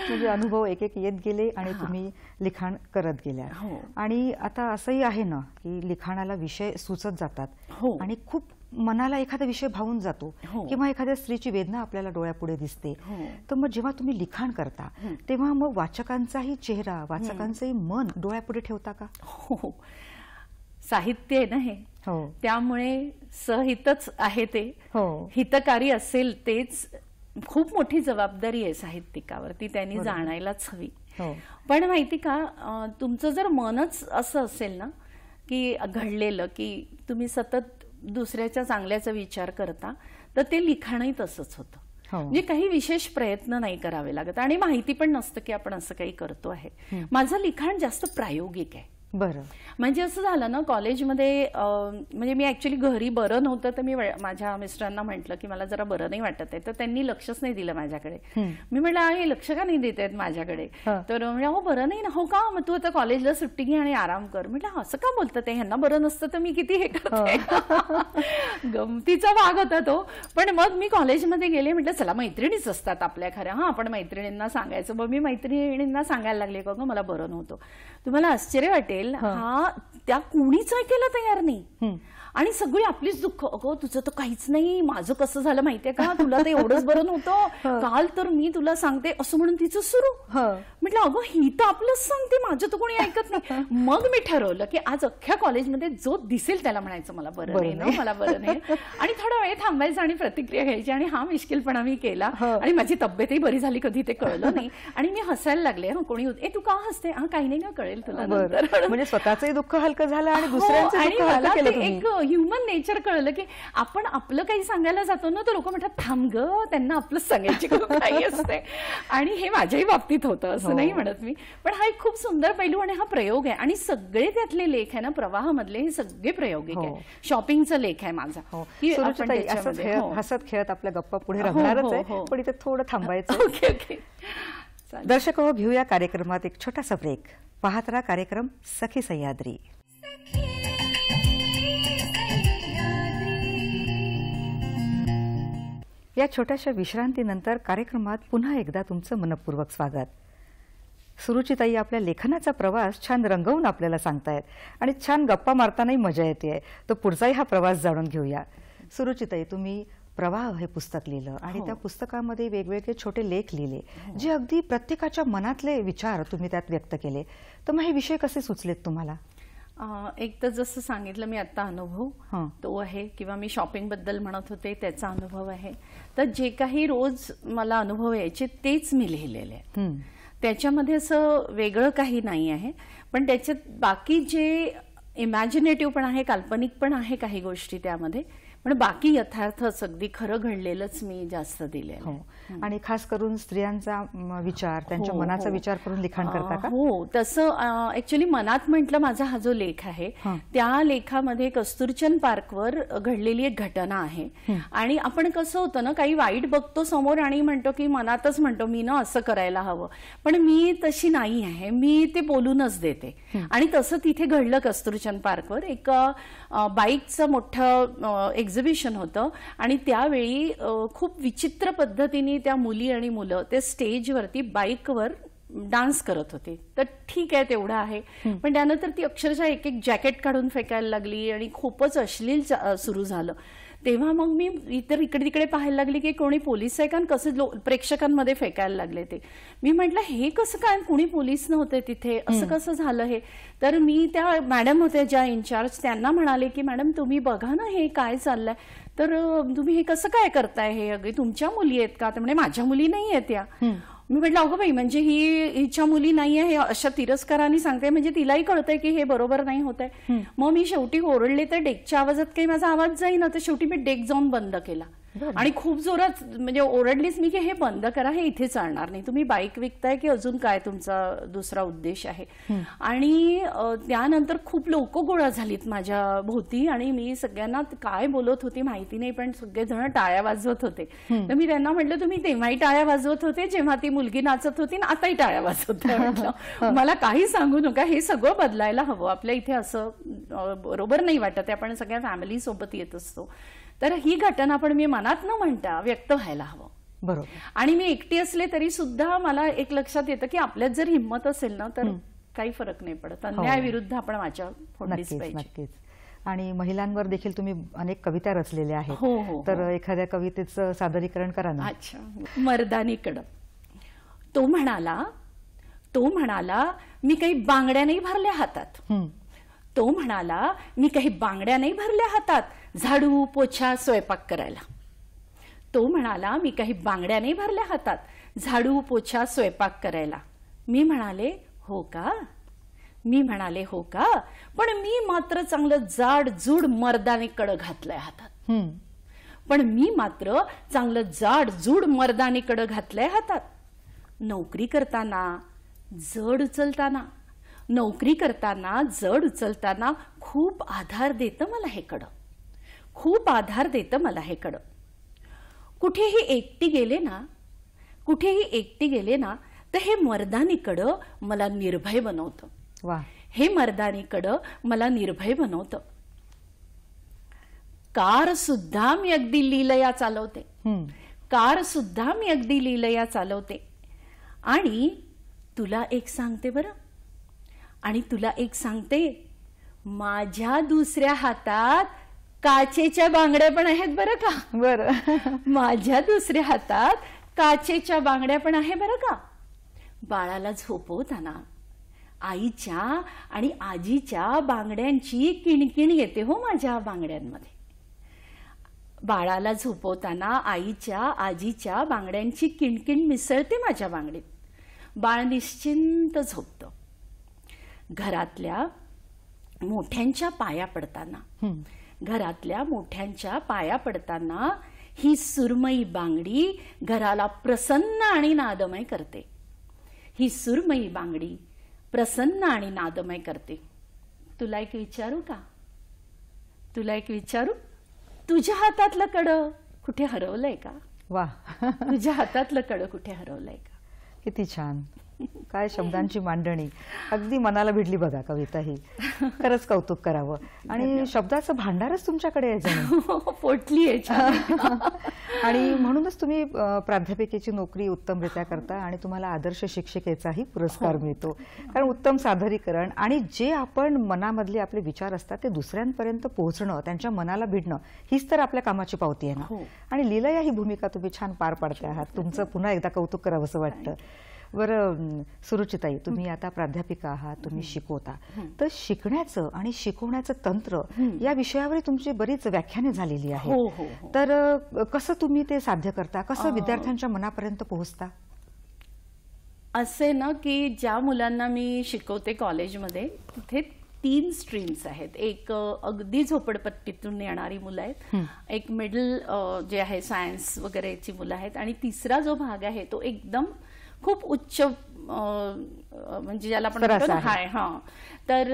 म्हणजे अनुभव एक एक येत गेले आणि तुम्ही लिखाण करत गेल्या. आणि आता असंही आहे ना की लिखाणाला विषय सुचत जातात आणि खूप मनाला एखादा विषय भावून जातो किंवा एखाद्या स्त्रीची वेदना आपल्याला डोळ्यापुढे दिसते. तर मग जेव्हा तुम्ही लिखाण करता तेव्हा मग वाचकांचाही चेहरा, वाचकांचंही मन डोळ्यापुढे ठेवता का? हो, साहित्य आहे ना हे, त्यामुळे सहितच आहे ते, हितकारी असेल तेच. खूप मोठी जबाबदारी आहे साहित्यिकावरती, त्यांनी जाणायलाच हवी. पण माहिती का, तुमचं जर मनच असं असेल ना की घडलेलं की तुम्ही सतत दुसऱ्याच्या चांगल्याचा विचार करता, तर ते लिखाणही तसंच होतं. म्हणजे काही विशेष प्रयत्न नाही करावे लागत आणि माहिती पण नसतं की आपण असं काही करतो आहे. माझं लिखाण जास्त प्रायोगिक आहे. बरं, म्हणजे असं झालं ना कॉलेजमध्ये, म्हणजे मी ऍक्च्युली घरी बरं नव्हतं तर मी माझ्या मिस्टरांना म्हटलं की मला जरा बरं नाही वाटत आहे, तर त्यांनी लक्षच नाही दिलं माझ्याकडे. मी म्हटलं हे लक्ष का नाही देत आहेत माझ्याकडे? तर म्हणजे हो बरं नाही ना. हो का, मग तू आता कॉलेजला सुट्टी घे आणि आराम कर. म्हटलं असं का बोलतं ते, ह्यांना बरं नसतं तर मी किती हे करते. गमतीचा भाग होता तो. पण मग मी कॉलेजमध्ये गेले, म्हटलं चला मैत्रिणीच असतात आपल्या खऱ्या, आपण मैत्रिणींना सांगायचं. मग मी मैत्रिणींना सांगायला लागले का मला बरं नव्हतं. तुम्हाला आश्चर्य वाटेल, हा त्या कुणीच ऐकायला तयार नाही आणि सगळी आपलीच दुःख, अगं तुझं तर काहीच नाही, माझं कसं झालं माहितीये का, तुला तर एवढंच बरं नव्हतं काल, तर मी तुला सांगते असं म्हणून तिचं सुरू. म्हटलं अगं ही तर आपलंच सांगते, माझं तर कोणी ऐकत नाही. मग मी ठरवलं की आज अख्ख्या कॉलेजमध्ये जो दिसेल त्याला म्हणायचं मला बरं नाही ना, मला बरं नाही, आणि थोडा वेळ थांबायचं आणि प्रतिक्रिया घ्यायची. आणि हा मिश्किलपणा मी केला आणि माझी तब्येतही बरी झाली, कधी ते कळलं नाही. आणि मी हसायला लागले. कोणी तू का हसते? हा काही नाही का, कळेल तुला. म्हणजे स्वतःचंही दुःख हलकं झालं आणि दुसऱ्यांचं एक ह्युमन नेचर कळलं की आपण आपलं काही सांगायला जातो ना तर लोक म्हणतात थांब ग, त्यांना आपलंच सांगायची खूप काही असते. आणि हे माझ्याही बाबतीत होतं, असं नाही म्हणत मी. पण हा एक खूप सुंदर पैलू आणि हा प्रयोग आहे. आणि सगळे त्यातले लेख आहे ना प्रवाहामधले, हे सगळे प्रायोगिक आहे. शॉपिंगचा लेख आहे माझा. हसत खेळत आपल्या गप्पा पुढे राहणारच आहे, पण इथे थोडं थांबायचं. ओके. दर्शक हो, घेऊया कार्यक्रमात एक छोटासा ब्रेक. पाहत राहा कार्यक्रम सखी सह्याद्री. या छोट्याशा विश्रांतीनंतर कार्यक्रमात पुन्हा एकदा तुमचं मनपूर्वक स्वागत. सुरुचिताई आपल्या लेखनाचा प्रवास छान रंगवून आपल्याला सांगतायत आणि छान गप्पा मारतानाही मजा येते. तो पुढचाही हा प्रवास जाणून घेऊया. सुरुचिताई, तुम्ही प्रवाह हे पुस्तक लिहिलं आणि त्या पुस्तकामध्ये वेगवेगळे छोटे लेख लिहिले, जे अगदी प्रत्येकाच्या मनातले विचार तुम्ही त्यात व्यक्त केले. तर मग हे विषय कसे सुचलेत तुम्हाला? एक तर जसं सांगितलं मी आता अनुभव तो आहे, किंवा मी शॉपिंग बद्दल म्हणत होते त्याचा अनुभव आहे. तर जे काही रोज मला अनुभव यायचे तेच मी लिहिलेले आहे. त्याच्यामध्ये असं वेगळं काही नाही आहे. पण त्याच्यात बाकी जे इमॅजिनेटिव्ह पण आहे, काल्पनिक पण आहे काही गोष्टी त्यामध्ये, पण बाकी यथार्थच अगदी खरं घडलेलंच मी जास्त दिलेलं. आणि खास करून स्त्रियांचा विचार, त्यांच्या मनाचा विचार करून लिखाण करता का? हो, तसं ऍक्च्युली मनात म्हटलं माझा हा जो लेख आहे त्या लेखामध्ये कस्तुरचंद पार्कवर घडलेली एक घटना आहे. आणि आपण कसं होतं ना, काही वाईट बघतो समोर आणि म्हणतो की मनातच म्हणतो मी ना असं करायला हवं, पण मी तशी नाही आहे, मी ते बोलूनच देते. आणि तसं तिथे घडलं कस्तुरचंद पार्कवर. एक बाईकचं मोठं एक्झिबिशन होतं आणि त्यावेळी खूप विचित्र पद्धतीने त्या मुली आणि मुलं ते स्टेजवरती बाईकवर डान्स करत होते. तर ठीक आहे तेवढं आहे, पण त्यानंतर ती अक्षरशः एक एक जॅकेट काढून फेकायला लागली आणि खूपच अश्लील सुरू झालं. तेव्हा मग मी इतर इकडे तिकडे पाहायला लागली की कोणी पोलीस आहे का, कसं प्रेक्षकांमध्ये फेकायला लागले ते. मी म्हटलं हे कसं काय, कोणी पोलीस नव्हते तिथे, असं कसं झालं हे. तर मी त्या मॅडम होत्या ज्या इन्चार्ज, त्यांना म्हणाले की मॅडम तुम्ही बघा ना हे काय चाललंय, तर तुम्ही हे कसं काय करताय, हे अगदी तुमच्या मुली आहेत का. तर म्हणजे माझ्या मुली नाही आहेत या. मी म्हटलं अगं बाई, म्हणजे हिच्या मुली नाहीये हे अशा तिरस्काराने सांगते, म्हणजे तिलाही कळतंय की हे बरोबर नाही होत आहे. मग मी शेवटी ओरडले, तर डेकच्या आवाजात काही माझा आवाज जाईना, तर शेवटी मी डेक जाऊन बंद केला आणि खूप जोरात म्हणजे ओरडलीच मी की हे बंद करा, हे इथे चालणार नाही, तुम्ही बाईक विकताय की अजून काय तुमचा दुसरा उद्देश आहे. आणि त्यानंतर खूप लोक गोळा झालीत माझ्या भोवती आणि मी सगळ्यांना काय बोलत होती माहिती नाही, पण सगळेजण टाळ्या वाजवत होते. तर मी त्यांना म्हटलं तुम्ही तेव्हाही टाळ्या वाजवत होते जेव्हा ती मुलगी नाचत होती ना, आताही टाळ्या वाजवत म्हटलं. मला काही सांगू नका, हे सगळं बदलायला हवं. आपल्या इथे असं बरोबर नाही वाटत आहे, आपण सगळ्या फॅमिली सोबत येत असतो. तर ही घटना पण मी मनात न म्हणता व्यक्त व्हायला हवं. बरोबर. आणि मी एकटी असले तरी सुद्धा मला एक लक्षात येतं की आपल्यात जर हिंमत असेल ना तर काही फरक नाही पडत. अन्यायाविरुद्ध आपण वाचा फोडलीच पाहिजे. नक्कीच. आणि महिलांवर देखील तुम्ही अनेक कविता रचलेल्या आहेत. हो हो. तर एखाद्या कवितेचं सादरीकरण करा ना. अच्छा. मर्दानीकडं. तो म्हणाला मी काही बांगड्या नाही भरल्या हातात. तो म्हणाला मी काही बांगड्या नाही भरल्या हातात, झाडू पोछा स्वयंपाक करायला. तो म्हणाला मी काही बांगड्या नाही भरल्या हातात, झाडू पोछा स्वयंपाक करायला. मी म्हणाले हो का, पण मी मात्र चांगलं जाड जूड मर्दाने कडं घातलंय हातात. नोकरी करताना जड उचलताना खूप आधार देतं मला हे कडं. कुठेही एकटी गेले ना तर हे मर्दानी कडं मला निर्भय बनवतं. कार सुद्धा मी अगदी लीलया चालवते. आणि तुला एक सांगते माझ्या दुसऱ्या हातात काचेच्या बांगड्या पण आहेत बरं का. माझ्या दुसऱ्या हातात काचेच्या बांगड्या पण आहे बरं का. बाळाला झोपवताना आईच्या आणि आजीच्या बांगड्यांची किणकिण येते हो माझ्या बांगड्यांमध्ये. बाळाला झोपवताना आईच्या आजीच्या बांगड्यांची किणकिण मिसळते माझ्या बांगडीत. बाळ निश्चिंत झोपतं. घरातल्या मोठ्यांच्या पाया पडताना ही सुरमई बांगडी घराला प्रसन्न आणि नादमय करते. तुला एक विचारू तुझ्या हातातलं कडं कुठे हरवलंय का. तुझ्या हातातलं कडं कुठे हरवलंय का. किती छान, काय शब्दांची मांडणी, अगदी मनाला भिडली बघा कविता ही. खरंच कौतुक करावं. आणि शब्दाचं भांडारच तुमच्याकडे आहे जणू. पोटली आहे. आणि म्हणूनच तुम्ही प्राध्यापिकेची नोकरी उत्तमरित्या करता आणि तुम्हाला आदर्श शिक्षिकेचाही पुरस्कार मिळतो. कारण उत्तम सादरीकरण आणि जे आपण मनामधले आपले विचार असतात ते दुसऱ्यांपर्यंत पोहोचणं, त्यांच्या मनाला भिडणं, हीच तर आपल्या कामाची पावती आहे ना. आणि लीलया ही भूमिका तुम्ही छान पार पाडते आहात. तुमचं पुन्हा एकदा कौतुक करावं असं वाटतं. बरं सुरुचिताई, तुम्ही आता प्राध्यापिका आहात, तुम्ही शिकवता, तर शिकण्याचं आणि शिकवण्याचं तंत्र या विषयावर तुमची बरीच व्याख्याने झालेली आहेत. तर कसं तुम्ही ते साध्य करता, कसं विद्यार्थ्यांच्या मनापर्यंत पोहोचता. असे ना की ज्या मुलांना मी शिकवते कॉलेजमध्ये तिथे 3 स्ट्रीम्स आहेत. एक अगदी झोपडपट्टीतून येणारी मुलं आहेत, एक मिडल जे आहे सायन्स वगैरेची मुलं आहेत, आणि तिसरा जो भाग आहे तो एकदम खूप उच्च म्हणजे ज्याला आपण हाय. तर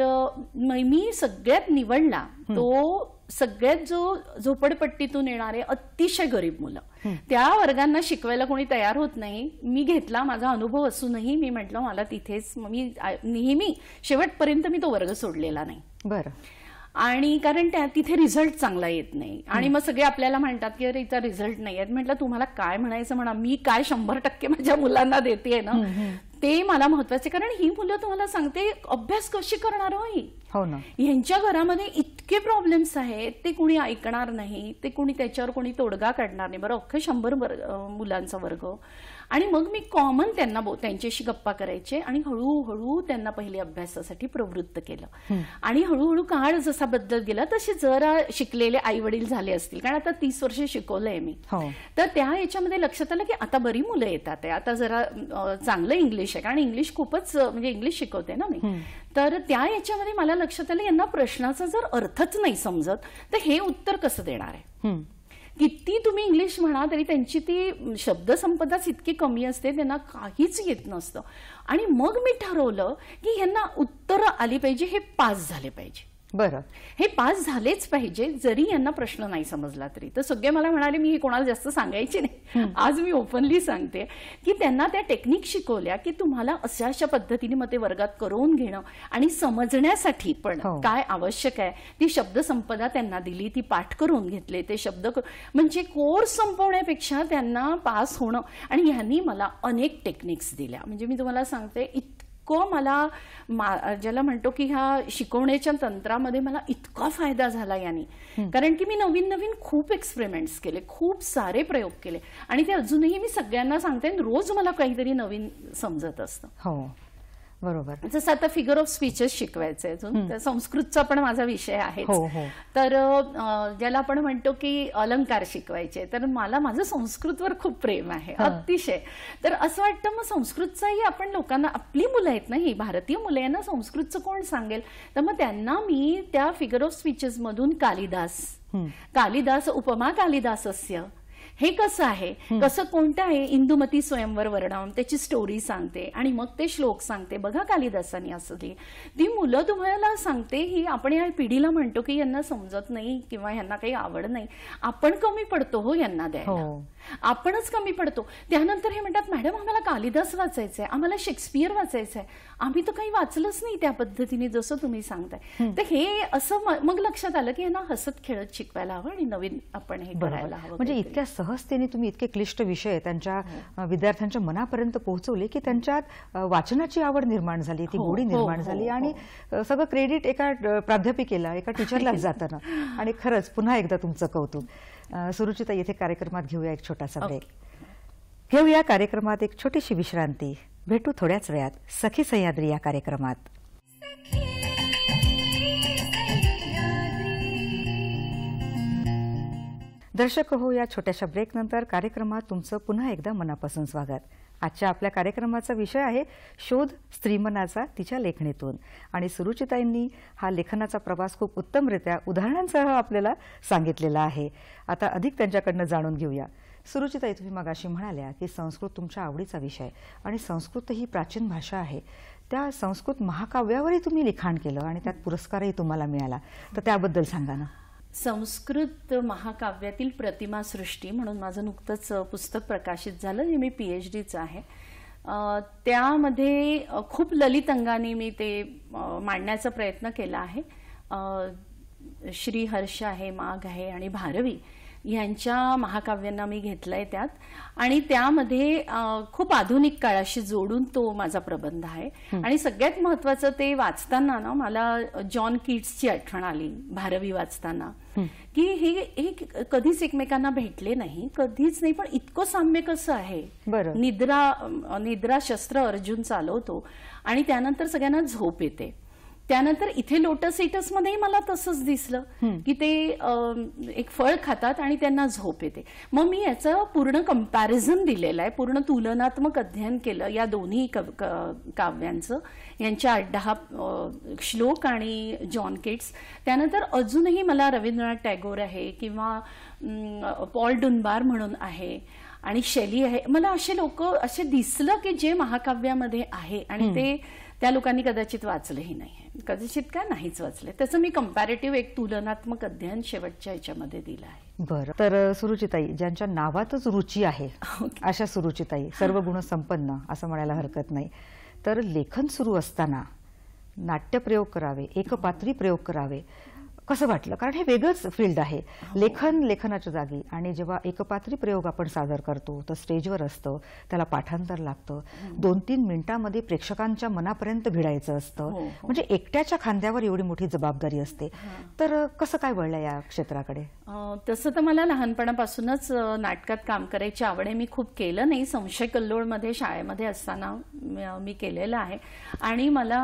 मी सगळ्यात निवडला तो सगळ्यात जो झोपडपट्टीतून येणारे अतिशय गरीब मुलं, त्या वर्गांना शिकवायला कोणी तयार होत नाही. मी घेतला, माझा अनुभव असूनही मी म्हटलं मला तिथेच, मी नेहमी शेवटपर्यंत मी तो वर्ग सोडलेला नाही. बरं. आणि कारण तिथे रिझल्ट चांगला येत नाही आणि मग सगळे आपल्याला म्हणतात की अरे इथं रिझल्ट नाही येत. म्हटलं तुम्हाला काय म्हणायचं म्हणा, मी काय 100% माझ्या मुलांना देते ना ते मला महत्वाचे. कारण ही मुलं तुम्हाला सांगते अभ्यास कशी करणार हो ना, यांच्या घरामध्ये इतके प्रॉब्लेम्स आहेत, ते कुणी ऐकणार नाही, ते कुणी त्याच्यावर कोणी तोडगा काढणार नाही. बरं अख्खं 100 मुलांचा वर्ग. आणि मग मी कॉमन त्यांना त्यांच्याशी गप्पा करायचे आणि हळूहळू त्यांना पहिले अभ्यासासाठी प्रवृत्त केलं. आणि हळूहळू काळ जसा बदलत गेला तसे जरा शिकलेले आई वडील झाले असतील, कारण आता 30 वर्ष शिकवलंय मी. तर त्या याच्यामध्ये लक्षात आलं की आता बरी मुलं येतात, आता जरा चांगलं इंग्लिश आहे, कारण इंग्लिश खूपच म्हणजे इंग्लिश शिकवते ना मी. तर त्या याच्यामध्ये मला लक्षात आलं यांना प्रश्नाचा जर अर्थच नाही समजत तर हे उत्तर कसं देणार आहे. किती तुम्ही इंग्लिश म्हणा तरी त्यांची ती शब्दसंपदाच इतकी कमी असते, त्यांना काहीच येत नसतं. आणि मग मी ठरवलं की ह्यांना उत्तर आली पाहिजे, हे पास झाले पाहिजे. बरं, हे पास झालेच पाहिजे जरी यांना प्रश्न नाही समजला तरी. तर सगळे मला म्हणाले, मी हे कोणाला जास्त सांगायची नाही, आज मी ओपनली सांगते की त्यांना त्या टेक्निक शिकवल्या की तुम्हाला अशा अशा पद्धतीने मग ते वर्गात करून घेणं आणि समजण्यासाठी पण काय आवश्यक आहे ती शब्दसंपदा त्यांना दिली, ती पाठ करून घेतले ते शब्द, म्हणजे कोर्स संपवण्यापेक्षा त्यांना पास होणं. आणि ह्यांनी मला अनेक टेक्निक्स दिल्या. म्हणजे मी तुम्हाला सांगते मला ज्याला म्हणतो की ह्या शिकवण्याच्या तंत्रामध्ये मला इतका फायदा झाला यांनी. कारण की मी नवीन नवीन खूप एक्सपेरिमेंट्स केले, खूप सारे प्रयोग केले आणि ते अजूनही मी सगळ्यांना सांगते. रोज मला काहीतरी नवीन समजत असतं. हो बरोबर. जसं आता फिगर ऑफ स्पीचेस शिकवायचे अजून, संस्कृतचा पण माझा विषय आहे. तर ज्याला आपण म्हणतो की अलंकार शिकवायचे, तर मला माझं संस्कृतवर खूप प्रेम आहे अतिशय. तर असं वाटतं मग संस्कृतचाही आपण लोकांना, आपली मुलं आहेत ना ही भारतीय मुलं, यांना संस्कृतचं कोण सांगेल. तर मग त्यांना मी त्या फिगर ऑफ स्पीचेस मधून कालिदास उपमा कालिदासस्य हे कसं आहे, कसं कोणतं आहे, इंदुमती स्वयंवर वर्णन, त्याची स्टोरी सांगते आणि मग ते श्लोक सांगते. बघा कालिदासांनी असं ती मुलं तुम्हाला सांगते. ही आपण या पिढीला म्हणतो की यांना समजत नाही किंवा यांना काही आवड नाही, आपण कमी पडतो हो यांना द्यायला, आपणच कमी पडतो. त्यानंतर हे म्हणतात मॅडम आम्हाला कालिदास वाचायचंय, आम्हाला शेक्सपियर वाचायचंय, आम्ही तर काही वाचलंच नाही त्या पद्धतीने जसं तुम्ही सांगताय. तर हे असं मग लक्षात आलं की यांना हसत खेळत शिकवायला हवं आणि नवीन आपण हे करायला हवं. म्हणजे इतक्या सहजतेने तुम्ही इतके क्लिष्ट विषय त्यांच्या विद्यार्थ्यांच्या मनापर्यंत पोहोचवले की त्यांच्यात वाचनाची आवड निर्माण झाली, ती गोडी निर्माण झाली आणि सगळं क्रेडिट एका प्राध्यापिकेला, एका टीचरला जातं ना. आणि खरंच पुन्हा एकदा तुमचं कौतुक. सुरुचिता, येथे कार्यक्रमात घेऊया एक छोटासा ब्रेक. घेऊया कार्यक्रमात एक छोटीशी विश्रांती. भेटू थोड्याच वेळात सखी सह्याद्री या कार्यक्रमात. दर्शक हो, या छोट्याशा ब्रेक नंतर कार्यक्रमात तुमचं पुन्हा एकदा मनापासून स्वागत. आजच्या आपल्या कार्यक्रमाचा विषय आहे शोध स्त्रीमनाचा तिच्या लेखणीतून. आणि सुरुचिताईंनी हा लेखनाचा प्रवास खूप उत्तमरित्या उदाहरणांसह आपल्याला सांगितलेला आहे. आता अधिक त्यांच्याकडनं जाणून घेऊया. सुरुचिताई, तुम्ही मगाशी म्हणाल्या की संस्कृत तुमच्या आवडीचा विषय आणि संस्कृत ही प्राचीन भाषा आहे. त्या संस्कृत महाकाव्यावरही तुम्ही लिखाण केलं आणि त्यात पुरस्कारही तुम्हाला मिळाला, तर त्याबद्दल सांगा ना. संस्कृत महाकाव्यातील प्रतिमा सृष्टी म्हणून माझं नुकतंच पुस्तक प्रकाशित झालं, जे मी PhDचं आहे. त्यामध्ये खूप ललित अंगाने मी ते मांडण्याचा प्रयत्न केला आहे. श्रीहर्ष आहे, माघ आहे आणि भारवी यांच्या महाकाव्यांना मी घेतलंय त्यात. आणि त्यामध्ये खूप आधुनिक काळाशी जोडून तो माझा प्रबंध आहे. आणि सगळ्यात महत्वाचं ते वाचताना ना मला जॉन कीट्सची आठवण आली भारवी वाचताना, की हे कधीच एकमेकांना भेटले नाही, कधीच नाही, पण इतकं साम्य कसं आहे. निद्रा शस्त्र अर्जुन चालवतो आणि त्यानंतर सगळ्यांना झोप येते. त्यानंतर इथे लोटस इटस मध्येही मला तसंच दिसलं की ते एक फळ खातात आणि त्यांना झोप येते. मग मी याचं पूर्ण कंपॅरिझन दिलेलं आहे, पूर्ण तुलनात्मक अध्ययन केलं या दोन्ही काव्यांचं, यांच्या 8-10 श्लोक आणि जॉन कीट्स. त्यानंतर अजूनही मला रवींद्रनाथ टागोर आहे किंवा पॉल डुनबार म्हणून आहे आणि शेली आहे. मला असे लोक असे दिसलं की जे महाकाव्यामध्ये आहे आणि ते त्या लोकांनी कदाचित वाचलंही नाही, कदाचित काय नाहीच वाचले. त्याचं मी कंपॅरेटिव्ह एक तुलनात्मक अध्ययन शेवटच्या ह्याच्यामध्ये दिलं आहे. बरं, तर सुरुचिताई, ज्यांच्या नावातच रुची आहे अशा सुरुचिताई, सर्व गुण संपन्न असं म्हणायला हरकत नाही. तर लेखन सुरू असताना नाट्यप्रयोग करावे, एकपात्री प्रयोग करावे, कसं वाटलं? कारण हे वेगळंच फील्ड आहे. लेखनाच्या जागी आणि जेव्हा एकपात्री प्रयोग आपण सादर करतो तर स्टेजवर असतं, त्याला पाठांतर लागतं, 2-3 मिनिटांमध्ये प्रेक्षकांच्या मनापर्यंत भिडायचं असतं. म्हणजे एकट्याच्या खांद्यावर एवढी मोठी जबाबदारी असते. तर कसं काय वळलं या क्षेत्राकडे? तसं तर मला लहानपणापासूनच नाटकात काम करायची आवड आहे. मी खूप केलं नाही, संशय कल्लोळमध्ये शाळेमध्ये असताना मी केलेलं आहे आणि मला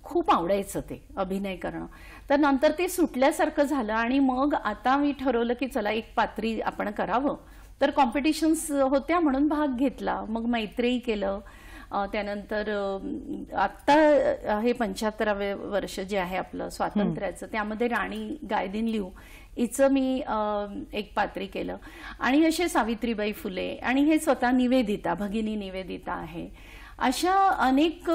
खूप आवडायचं ते अभिनय करणं. तर नंतर ते सुटल्यासारखं झालं आणि मग आता मी ठरवलं की चला एक पात्री आपण करावं. तर कॉम्पिटिशन्स होत्या म्हणून भाग घेतला, मग मैत्रेयी केलं. त्यानंतर आत्ता हे 75वें वर्ष जे आहे आपलं स्वातंत्र्याचं, त्यामध्ये राणी गायदिन-लिऊ हिचं मी एक पात्री केलं आणि असे सावित्रीबाई फुले आणि हे स्वतः निवेदिता, भगिनी निवेदिता आहे, अशा अनेक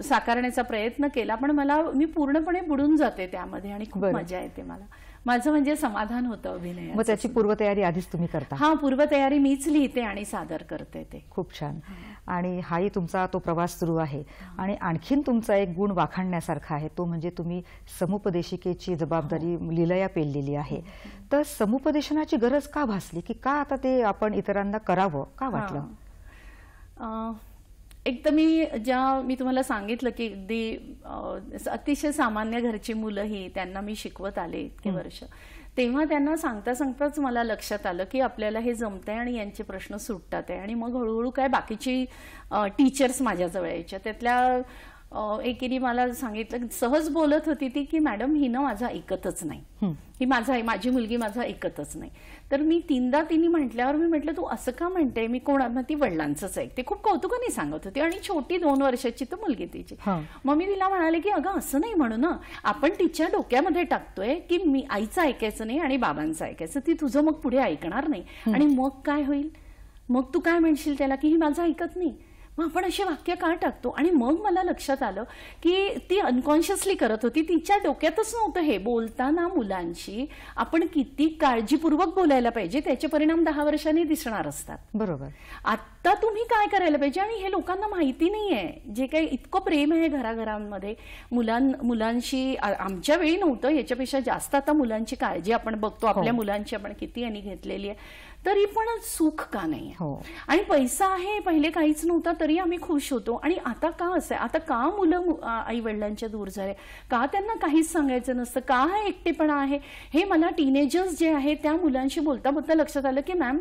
साकारण्याचा प्रयत्न केला. पण मी पूर्णपणे बुडून जाते त्यामध्ये आणि खूप मजा येते मला. माझं म्हणजे समाधान होतं अभिनयाचं. मग त्याची पूर्वतयारी आधीच तुम्ही करता? हा, पूर्वतयारी मीच लिहिते आणि सादर करते ते. खूप छान. आणि हाही तुमचा तो प्रवास सुरू आहे. आणि आणखीन तुमचा एक गुण वाखाणण्यासारखा आहे, तो म्हणजे तुम्ही समुपदेशिकेची जबाबदारी लीलया पेललेली आहे. तर समुपदेशनाची गरज का भासली, की का आता ते आपण इतरांना करावं का वाटलं? एक तर मी तुम्हाला सांगितलं की अगदी अतिशय सामान्य घरची मुलंही त्यांना मी शिकवत आले इतके वर्ष. तेव्हा त्यांना सांगता सांगताच मला लक्षात आलं की आपल्याला हे जमतंय आणि यांचे प्रश्न सुटतात आहे. आणि मग हळूहळू काय बाकीची टीचर्स माझ्याजवळ यायच्या. त्यातल्या एकीने मला सांगितलं, सहज बोलत होती ती, की मॅडम हिनं माझं ऐकतच नाही, ही माझी मुलगी माझं ऐकतच नाही. तर मी तिने म्हटल्यावर मी म्हटलं, तू असं का म्हणते? मी ती वडिलांचंच ऐकते. खूप कौतुकाने सांगत होती आणि छोटी 2 वर्षाची तर मुलगी तिची. मग मी तिला म्हणाले की अगं असं नाही म्हणू ना, आपण तिच्या डोक्यामध्ये टाकतोय की मी आईचं ऐकायचं नाही आणि बाबांचं ऐकायचं, ती तुझं मग पुढे ऐकणार नाही आणि मग काय होईल? मग तू काय म्हणशील त्याला की ही माझं ऐकत नाही. मग आपण असे वाक्य का टाकतो? आणि मग मला लक्षात आलं की ती अनकॉन्शियसली करत होती, तिच्या डोक्यातच नव्हतं हे. बोलताना मुलांशी आपण किती काळजीपूर्वक बोलायला पाहिजे त्याचे परिणाम 10 वर्षांनी दिसणार असतात. बरोबर. आता तुम्ही काय करायला पाहिजे, आणि हे लोकांना माहिती नाहीये. जे काही इतकं प्रेम आहे घराघरांमध्ये मुलांशी, आमच्या वेळी नव्हतं, याच्यापेक्षा जास्त आता मुलांची काळजी आपण बघतो. आपल्या मुलांची आपण किती यांनी घेतलेली आहे, तरी पण सुख का नाही? आणि पैसा आहे, पहिले काहीच नव्हता तरी आम्ही खुश होतो. आणि आता का असं आहे? आता का मुलं आई वडिलांच्या दूर झाले? का त्यांना काहीच सांगायचं नसतं? का हा एकटेपणा आहे? हे मला टीनेजर्स जे आहे त्या मुलांशी बोलता बोलता लक्षात आलं की मॅम,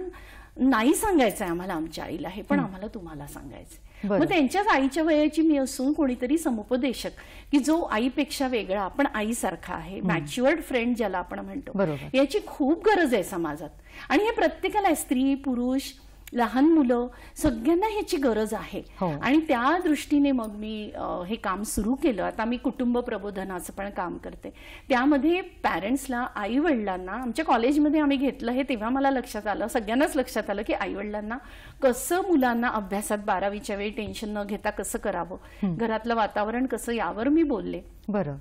नाही सांगायचंय आम्हाला आमच्या आईला हे, पण आम्हाला तुम्हाला सांगायचंय. मग त्यांच्याच आईच्या वयाची मी असून कोणीतरी समुपदेशक की जो आईपेक्षा वेगळा पण आईसारखा आहे, मॅच्युअर्ड फ्रेंड ज्याला आपण म्हणतो, याची खूप गरज आहे समाजात. आणि हे प्रत्येकाला, स्त्री पुरुष लहान मुलं सगळ्यांना ह्याची गरज आहे. आणि त्या दृष्टीने मग मी हे काम सुरू केलं. आता मी कुटुंब प्रबोधनाचं पण काम करते. त्यामध्ये पॅरेंट्सला, आई वडिलांना, आमच्या कॉलेजमध्ये आम्ही घेतलं हे, तेव्हा मला लक्षात आलं, सगळ्यांनाच लक्षात आलं की आई वडिलांना कसं मुलांना अभ्यासात 12वीच्या वेळी टेन्शन न घेता कसं करावं, घरातलं वातावरण कसं, यावर मी बोलले. बरं.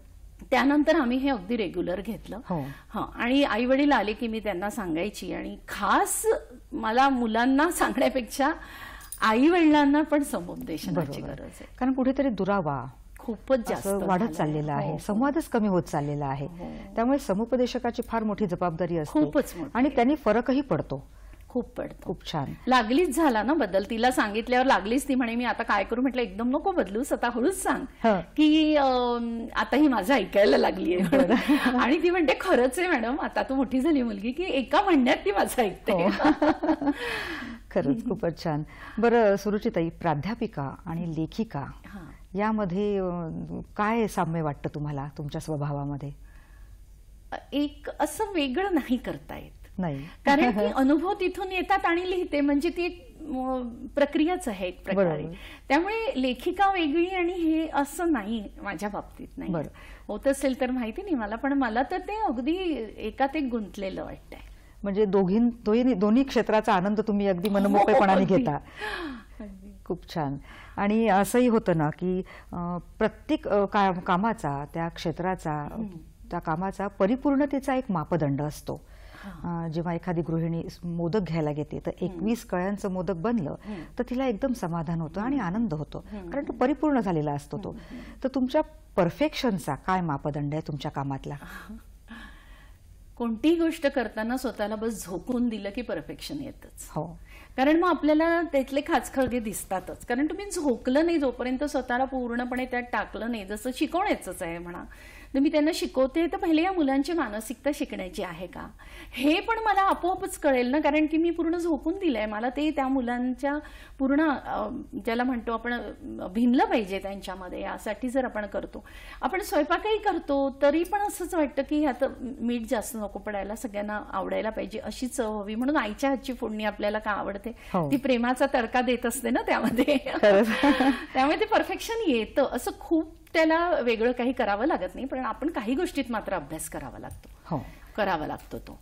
त्यानंतर आम्ही हे अगदी रेग्युलर घेतलं. आणि आई वडील आले की मी त्यांना सांगायची. आणि खास मला मुलांना सांगण्यापेक्षा आई वडिलांना पण समुपदेशनाची गरज आहे. कारण कुठेतरी दुरावा खूपच जास्त वाढत चाललेला आहे, संवादच कमी होत चाललेला आहे. त्यामुळे समुपदेशकाची फार मोठी जबाबदारी असते. खूपच. आणि त्यांनी फरकही पडतो. खूप पडतो. खूप छान. लागलीच झाला ना बदल. तिला सांगितल्यावर लागलीच. ती म्हणे मी आता काय करू? म्हटलं एकदम नको बदलूस, आता हळूच सांग की आता ही माझं ऐकायला लागली आहे. आणि ती म्हणते खरंच आहे मॅडम, आता तू मोठी झाली मुलगी की एका म्हणण्यात ती माझं ऐकते. खरंच खूपच छान. बरं सुरुचिताई, प्राध्यापिका आणि लेखिका यामध्ये काय साम्य वाटतं तुम्हाला तुमच्या स्वभावामध्ये? एक असं वेगळं नाही करता येत. नाही, कारण की अनुभव तिथून येतात आणि लिहिते, म्हणजे ती प्रक्रियाच आहे एक प्रकारे. त्यामुळे लेखिका वेगळी आणि हे असं नाही माझ्या बाबतीत. नाही, होत असेल तर माहिती नाही मला, पण मला तर ते अगदी एकात एक गुंतलेलं वाटतंय. म्हणजे दोन्ही क्षेत्राचा आनंद तुम्ही अगदी मनमोकळेपणाने घेता. खूप छान. आणि असंही होतं ना की प्रत्येक कामाचा, त्या क्षेत्राचा, त्या कामाचा परिपूर्णतेचा एक मापदंड असतो. जेव्हा एखादी गृहिणी मोदक घ्यायला घेते तर 21 कळ्यांचं मोदक बनलं तर तिला एकदम समाधान होतं आणि आनंद होतो, कारण तो परिपूर्ण झालेला असतो तो. तर तुमच्या परफेक्शनचा काय मापदंड आहे तुमच्या कामातला? कोणतीही गोष्ट करताना स्वतःला बस झोकून दिलं की परफेक्शन येतच. हो, कारण मग आपल्याला त्यातले खाचखळगे दिसतातच. कारण तुम्ही झोकलं नाही, जोपर्यंत स्वतःला पूर्णपणे त्यात टाकलं नाही, जसं शिकवण्याचंच आहे म्हणा, तर मी त्यांना शिकवते तर पहिले या मुलांची मानसिकता शिकण्याची आहे का हे पण मला आपोआपच कळेल ना, कारण की मी पूर्ण झोकून दिलंय. मला ते त्या मुलांच्या पूर्ण ज्याला म्हणतो आपण भिनलं पाहिजे त्यांच्यामध्ये, यासाठी जर आपण करतो. आपण स्वयंपाकही करतो तरी पण असंच वाटतं की ह्यात मीठ जास्त नको पडायला, सगळ्यांना आवडायला पाहिजे, अशी चव हवी. म्हणून आईच्या हातची फोडणी आपल्याला का आवडते, ती प्रेमाचा तडका देत असते ना त्यामध्ये. त्यामुळे ते परफेक्शन येतं. असं खूप त्याला वेगळं काही करावं लागत नाही, पण आपण काही गोष्टीत मात्र अभ्यास करावा लागतो, करावा लागतो तो.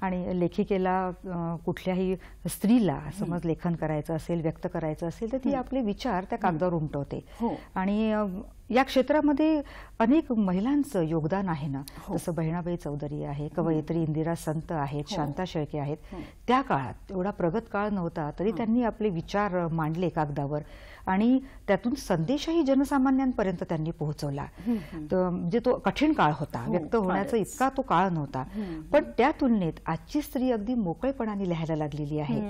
आणि लेखिकेला कुठल्याही स्त्रीला समज लेखन करायचं असेल, व्यक्त करायचं असेल, तर ती आपले विचार त्या कागदावर उमटवते. आणि या क्षेत्रामध्ये अनेक महिलांचं योगदान आहे ना. जसं बहिणाबाई चौधरी आहे, कवयित्री इंदिरा संत आहेत, शांता शेळके आहेत. त्या काळात एवढा प्रगत काळ नव्हता तरी त्यांनी आपले विचार मांडले कागदावर आणि त्यातून संदेशही जनसामान्यांपर्यंत त्यांनी पोहोचवला. म्हणजे तो कठीण काळ होता, व्यक्त होण्याचा इतका तो काळ नव्हता. पण त्या तुलनेत आजची स्त्री अगदी मोकळेपणाने लिहायला लागलेली आहे.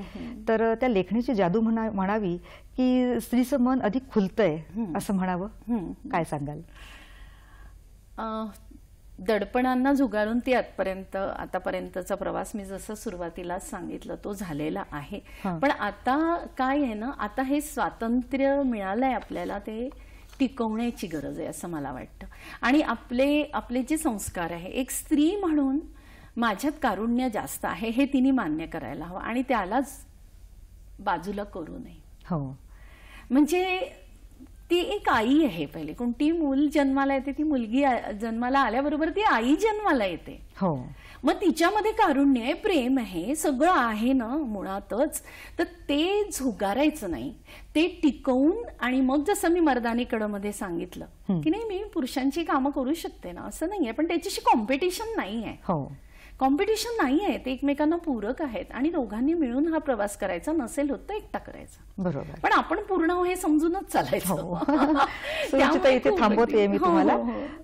तर त्या लेखणीची जादू म्हणावी की स्त्रीचं मन अधिक खुलतंय असं म्हणावं. काय सांगाल? दडपणांना झुगारून ती आतापर्यंतचा प्रवास मी जसं सुरुवातीला सांगितलं तो झालेला आहे. पण आता काय आहे ना, आता हे स्वातंत्र्य मिळालंय आपल्याला, ते टिकवण्याची गरज आहे असं मला वाटतं. आणि आपले जे संस्कार आहे, एक स्त्री म्हणून माझ्यात कारुण्य जास्त आहे हे तिने मान्य करायला हवं आणि त्यालाच बाजूला करू नये. म्हणजे ती एक आई आहे. पहिले कोणती मूल जन्माला येते, ती मुलगी जन्माला आल्याबरोबर ती आई जन्माला येते. मग तिच्यामध्ये कारुण्य आहे, प्रेम आहे, सगळं आहे ना मुळातच. तर ते झुगारायचं नाही, ते टिकवून. आणि मग जसं मी मर्दानीकडं मध्ये सांगितलं की नाही, मी पुरुषांची कामं करू शकते ना, असं नाहीये, पण त्याच्याशी कॉम्पिटिशन नाहीये. कॉम्पिटिशन नाहीये, ते एकमेकांना पूरक आहेत आणि दोघांनी मिळून हा प्रवास करायचा. नसेल होत तर एकटा करायचा. बरोबर. पण आपण पूर्ण हे समजूनच चालायचं. इथे थांबवते मी तुम्हाला,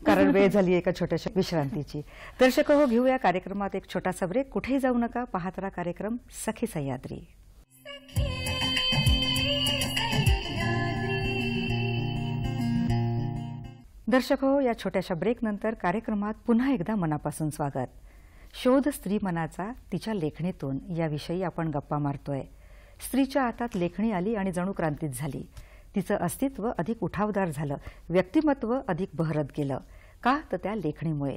कारण वेळ झाली एका छोट्याशा विश्रांतीची. दर्शक हो, घेऊया कार्यक्रमात एक छोटासा ब्रेक. कुठेही जाऊ नका, पाहत राहा कार्यक्रम सखी सह्याद्री. दर्शक हो, या छोट्याशा ब्रेक नंतर कार्यक्रमात पुन्हा एकदा मनापासून स्वागत. शोध स्त्री मनाचा तिच्या लेखणीतून याविषयी आपण गप्पा मारतोय. स्त्रीच्या हातात लेखणी आली आणि जणू क्रांतीच झाली. तिचं अस्तित्व अधिक उठावदार झालं, व्यक्तिमत्व अधिक बहरत गेलं. का तर त्या लेखणीमुळे.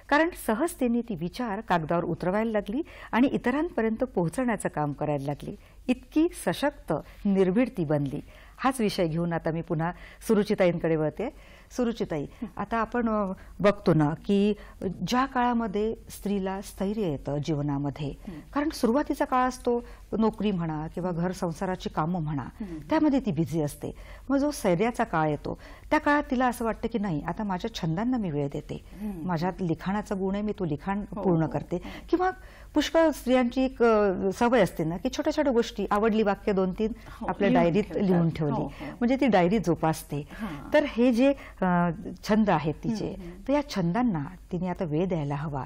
कारण सहजतेने ती विचार कागदावर उतरवायला लागली आणि इतरांपर्यंत पोहोचण्याचं काम करायला लागली. इतकी सशक्त, निर्भीड ती बनली. हाच विषय घेऊन आता मी पुन्हा सुरुचिताईंकडे वळते. सुरुचिताई, आता आपण बघतो ना की ज्या काळामध्ये स्त्रीला स्थैर्य येतं जीवनामध्ये, कारण सुरुवातीचा काळ असतो, नोकरी म्हणा किंवा घर संसाराची कामं म्हणा, त्यामध्ये ती बिझी असते. मग जो स्थैर्याचा काळ येतो त्या काळात तिला असं वाटतं की नाही, आता माझ्या छंदांना मी वेळ देते, माझ्यात लिखाणाचा गुण आहे, मी तो लिखाण पूर्ण करते. किंवा पुष्कळ स्त्रियांची एक सवय असते ना की छोट्या छोट्या गोष्टी, आवडली वाक्य 2-3 आपल्या डायरीत लिहून ठेवली, म्हणजे ती डायरी जोपासते. तर हे जे छंद आहेत तिचे, तर या छंदांना तिने आता वेळ द्यायला हवा.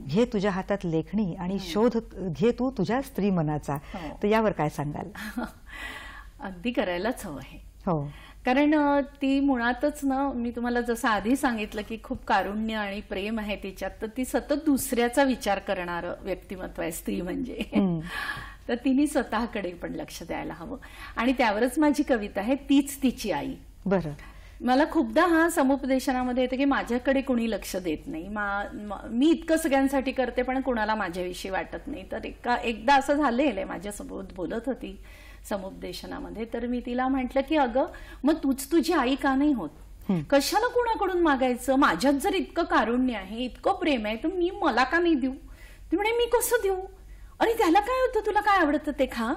घे तुझ्या हातात लेखणी आणि शोध घे तू तुझ्या स्त्री मनाचा. तर यावर काय सांगाल? अगदी करायलाच हवं आहे. कारण ती मुळातच ना, मी तुम्हाला जसं आधी सांगितलं की खूप कारुण्य आणि प्रेम आहे तिच्यात, तर ती सतत दुसऱ्याचा विचार करणारं व्यक्तिमत्व आहे स्त्री म्हणजे. तर तिने स्वतःकडे पण लक्ष द्यायला हवं. आणि त्यावरच माझी कविता आहे, तीच तिची आई. बरं. मला खूपदा हा समुपदेशनामध्ये येते की माझ्याकडे कोणी लक्ष देत नाही, मी इतकं सगळ्यांसाठी करते पण कोणाला माझ्याविषयी वाटत नाही. तर एकदा असं झालेलं, माझ्यासोबत बोलत होती समुपदेशनामध्ये, तर मी तिला म्हटलं की अगं मग तूच तुझी आई का नाही होत? कशाला कुणाकडून मागायचं? माझ्यात जर इतकं कारुण्य आहे, इतकं प्रेम आहे, तर मला का नाही देऊ? ती म्हणे मी कसं देऊ? अरे त्याला काय होतं, तुला काय आवडतं ते खा,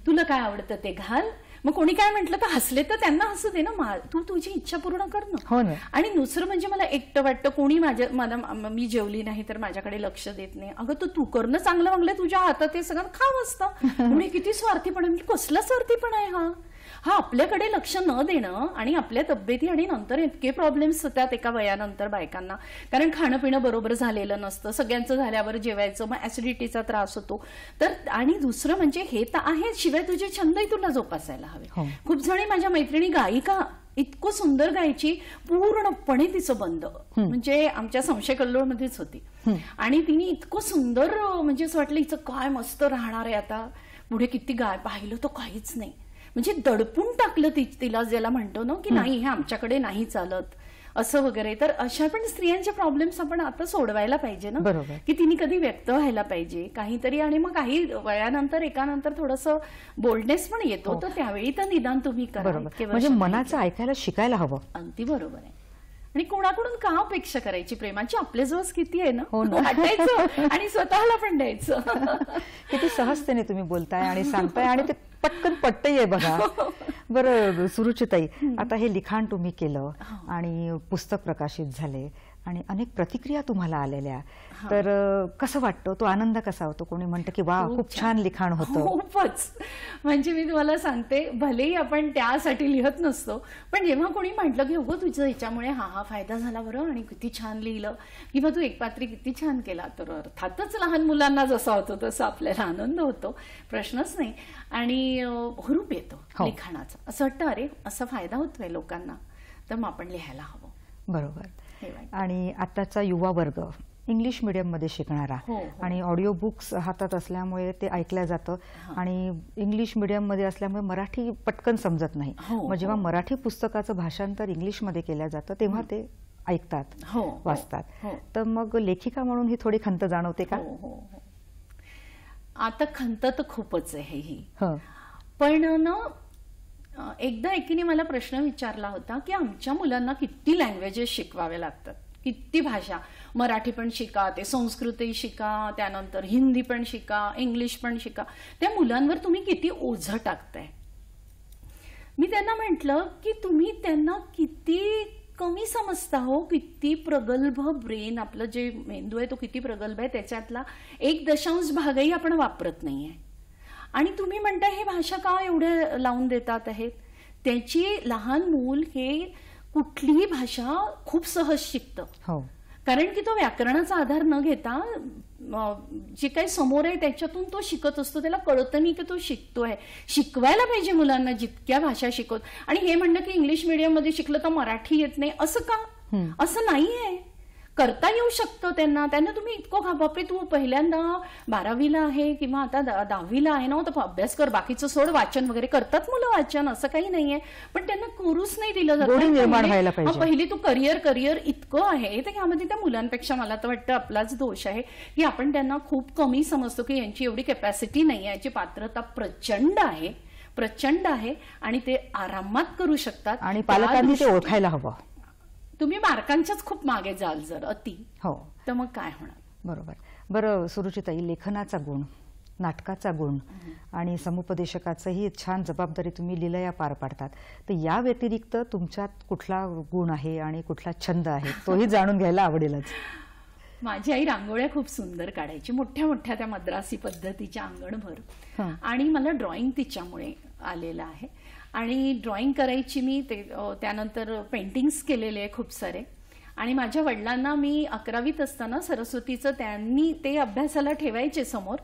तुला काय आवडतं ते घाल. मग कोणी काय म्हटलं तर हसले तर त्यांना हसू दे ना, तू तुझी इच्छा पूर्ण कर ना. आणि दुसरं म्हणजे मला एकटं वाटतं, कोणी मी जेवली नाही तर माझ्याकडे लक्ष देत नाही. अगं तू करणं चांगलं वागलं, तुझ्या हातात हे सगळं खावं असतं. म्हणजे किती स्वार्थीपणा, म्हणजे कसला स्वार्थीपणा आहे हा? हा आपल्याकडे लक्ष न देणं आणि आपल्या तब्येती आणि नंतर इतके प्रॉब्लेम्स होतात एका वयानंतर बायकांना, कारण खाणं पिणं बरोबर झालेलं नसतं, सगळ्यांचं झाल्यावर जेवायचं, मग ऍसिडिटीचा त्रास होतो. तर आणि दुसरं म्हणजे हे तर आहे, शिवाय तुझे छंदही तुला जोपासायला हवे. खूप जणी माझ्या मैत्रिणी गायिका इतकं सुंदर गायची, पूर्णपणे तिचं बंद, म्हणजे आमच्या संशय कल्लोळमध्येच होती आणि तिने इतकं सुंदर म्हणजे असं वाटलं हिचं काय मस्त राहणार आहे आता पुढे, किती गाय पाहिलं तर काहीच नाही, म्हणजे दडपून टाकलं तिला, ज्याला म्हणतो ना की नाही हे आमच्याकडे नाही चालत असं वगैरे. तर अशा पण स्त्रियांचे प्रॉब्लेम्स आपण आता सोडवायला पाहिजे ना, की तिने कधी व्यक्त व्हायला पाहिजे काहीतरी, आणि मग काही वयानंतर एकानंतर थोडंसं बोल्डनेस पण येतो, तर त्यावेळी तर निदान तुम्ही करा. म्हणजे मनाचं ऐकायला शिकायला हवं. अगदी बरोबर आहे. आणि कोणाकडून का अपेक्षा करायची प्रेमाची, आपल्याजवळच किती आहे ना, वाटायचं आणि स्वतःला पण द्यायचं. किती सहजतेने तुम्ही बोलताय आणि सांगताय आणि ते पटकन पटतंय बघा. बरं सुरुचिताई, आता हे लिखाण तुम्ही केलं आणि पुस्तक प्रकाशित झाले आणि अनेक प्रतिक्रिया तुम्हाला आलेल्या, तर कसं वाटतं, तो आनंद कसा होतो? कोणी म्हणतं की वा खूप छान लिखाण होतं. खूपच, म्हणजे मी तुम्हाला सांगते, भलेही आपण त्यासाठी लिहत नसतो, पण जेव्हा कोणी म्हटलं की हो तुझं ह्याच्यामुळे हा फायदा झाला बरं आणि किती छान लिहिलं, किंवा तू एकपात्री किती छान केला, तर अर्थातच लहान मुलांना जसा होतो तसा आपल्याला आनंद होतो, प्रश्नच नाही. आणि हुरूप येतो लिखाणाचा, असं वाटतं अरे असा फायदा होतोय लोकांना, तर मग आपण लिहायला हवं. बरोबर. आणि आताचा युवा वर्ग इंग्लिश मीडियम मध्ये शिकणारा आणि ऑडिओ बुक्स हातात असल्यामुळे ते ऐकल्या जातं, आणि इंग्लिश मीडियम मध्ये असल्यामुळे मराठी पटकन समजत नाही. मग जेव्हा मराठी पुस्तकाचं भाषांतर इंग्लिश मध्ये केलं जातं तेव्हा ते ऐकतात, वाचतात, तर मग लेखिका म्हणून ही थोडी खंत जाणवते का? आता खंत तर खूपच आहे ही, पण ना एकदा एकीने मला प्रश्न विचारला होता की आमच्या मुलांना किती लँग्वेजेस शिकवावे लागतात, किती भाषा, मराठी पण शिका, ते संस्कृतही शिका, त्यानंतर हिंदी पण शिका, इंग्लिश पण शिका, त्या मुलांवर तुम्ही किती ओझं टाकताय. मी त्यांना म्हटलं की तुम्ही त्यांना किती कमी समजता हो, किती प्रगल्भ ब्रेन, आपलं जे मेंदू आहे तो किती प्रगल्भ आहे, त्याच्यातला 1.5 आपण वापरत नाहीये, आणि तुम्ही म्हणता हे भाषा का एवढ्या लावून देतात आहेत. त्याची लहान मूल हे कुठलीही भाषा खूप सहज शिकतं, कारण की तो व्याकरणाचा आधार न घेता जे काही समोर आहे त्याच्यातून तो शिकत असतो, त्याला कळतं नाही की तो शिकतोय. शिकवायला पाहिजे मुलांना जितक्या भाषा शिकवत. आणि हे म्हणणं की इंग्लिश मीडियम मध्ये शिकलं तर मराठी येत नाही, असं का? असं नाहीये, करता येऊ शकतं त्यांना. त्यांना तुम्ही इतकं बापरे तू पहिल्यांदा 12वीला आहे किंवा आता 10वीला आहे ना, तर अभ्यास कर, बाकीचं सोड, वाचन वगैरे करतात मुलं वाचन, असं काही नाहीये, पण त्यांना करूच नाही दिलं जातं. पहिली तू करिअर इतकं आहे, तर यामध्ये त्या मुलांपेक्षा मला तर वाटतं आपलाच दोष आहे की आपण त्यांना खूप कमी समजतो, की यांची एवढी कॅपॅसिटी नाही, याची पात्रता प्रचंड आहे आणि ते आरामात करू शकतात, आणि पालकांनी ते ओळखायला हवं. तुम्ही मार्कांच्याच खूप मागे जाल जर अति, तर मग काय होणार. बरोबर. बरं सुरुचिताई, लेखनाचा गुण, नाटकाचा गुण आणि समुपदेशकाचंही छान जबाबदारी तुम्ही लीलया पार पाडतात, तर या व्यतिरिक्त तुमच्यात कुठला गुण आहे आणि कुठला छंद आहे तोही जाणून घ्यायला आवडेलच. माझी आई रांगोळ्या खूप सुंदर काढायची, मोठ्या मोठ्या त्या मद्रासी पद्धतीच्या अंगणभर, आणि मला ड्रॉइंग तिच्यामुळे आलेलं आहे. आणि ड्रॉइंग करायची मी, त्यानंतर पेंटिंग्स केलेले आहे खूप सारे. आणि माझ्या वडिलांना मी 11वीत असताना सरस्वतीचं त्यांनी ते अभ्यासाला ठेवायचे समोर,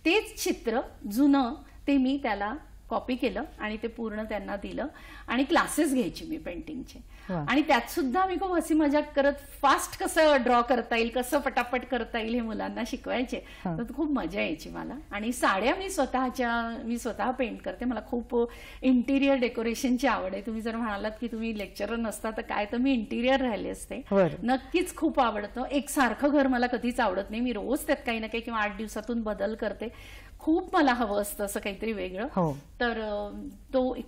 तेच चित्र जुनं ते मी त्याला कॉपी केलं आणि ते पूर्ण त्यांना दिलं, आणि क्लासेस घ्यायचे मी पेंटिंगचे. आणि त्यात सुद्धा मी खूप हसी मजाक करत फास्ट कसं ड्रॉ करता येईल, कसं पटापट करता येईल हे मुलांना शिकवायचे, तर खूप मजा यायची मला. आणि साड्या मी स्वतः पेंट करते, मला खूप इंटिरियर डेकोरेशनची आवड आहे. तुम्ही जर म्हणालात की तुम्ही लेक्चरर नसता तर काय, तर मी इंटिरियर राहिले असते. नक्कीच खूप आवडतं. एकसारखं घर मला कधीच आवडत नाही, मी रोज त्यात काही ना काही किंवा 8 दिवसातून बदल करते. खूप मला हवं असतं असं काहीतरी वेगळं, तर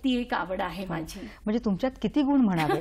ती एक आवड आहे माझी. म्हणजे तुमच्यात किती गुण म्हणावे.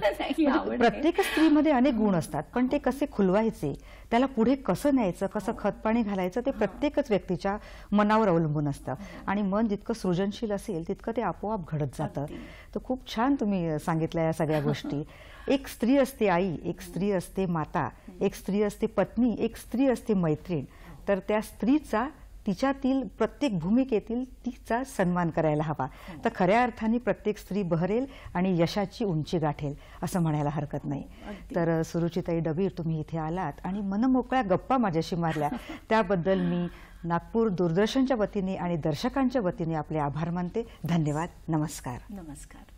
प्रत्येक स्त्रीमध्ये अनेक गुण असतात, पण ते कसे खुलवायचे, त्याला पुढे कसं न्यायचं, कसं खतपाणी घालायचं, ते प्रत्येकच व्यक्तीच्या मनावर अवलंबून असतं. आणि मन जितकं सृजनशील असेल तितकं ते आपोआप घडत जातं. तर खूप छान तुम्ही सांगितल्या या सगळ्या गोष्टी. एक स्त्री असते आई, एक स्त्री असते माता, एक स्त्री असते पत्नी, एक स्त्री असते मैत्रीण, तर त्या स्त्रीचा तिच्यातील प्रत्येक भूमिकेतील तिचा सन्मान करायला हवा. तर खऱ्या अर्थाने प्रत्येक स्त्री बहरेल आणि यशाची उंची गाठेल असं म्हणायला हरकत नाही. तर सुरुचिताई डबीर, तुम्ही इथे आलात आणि मनमोकळ्या गप्पा माझ्याशी मारल्या त्याबद्दल मी नागपूर दूरदर्शनच्या वतीने आणि दर्शकांच्या वतीने आपले आभार मानते. धन्यवाद. नमस्कार. नमस्कार.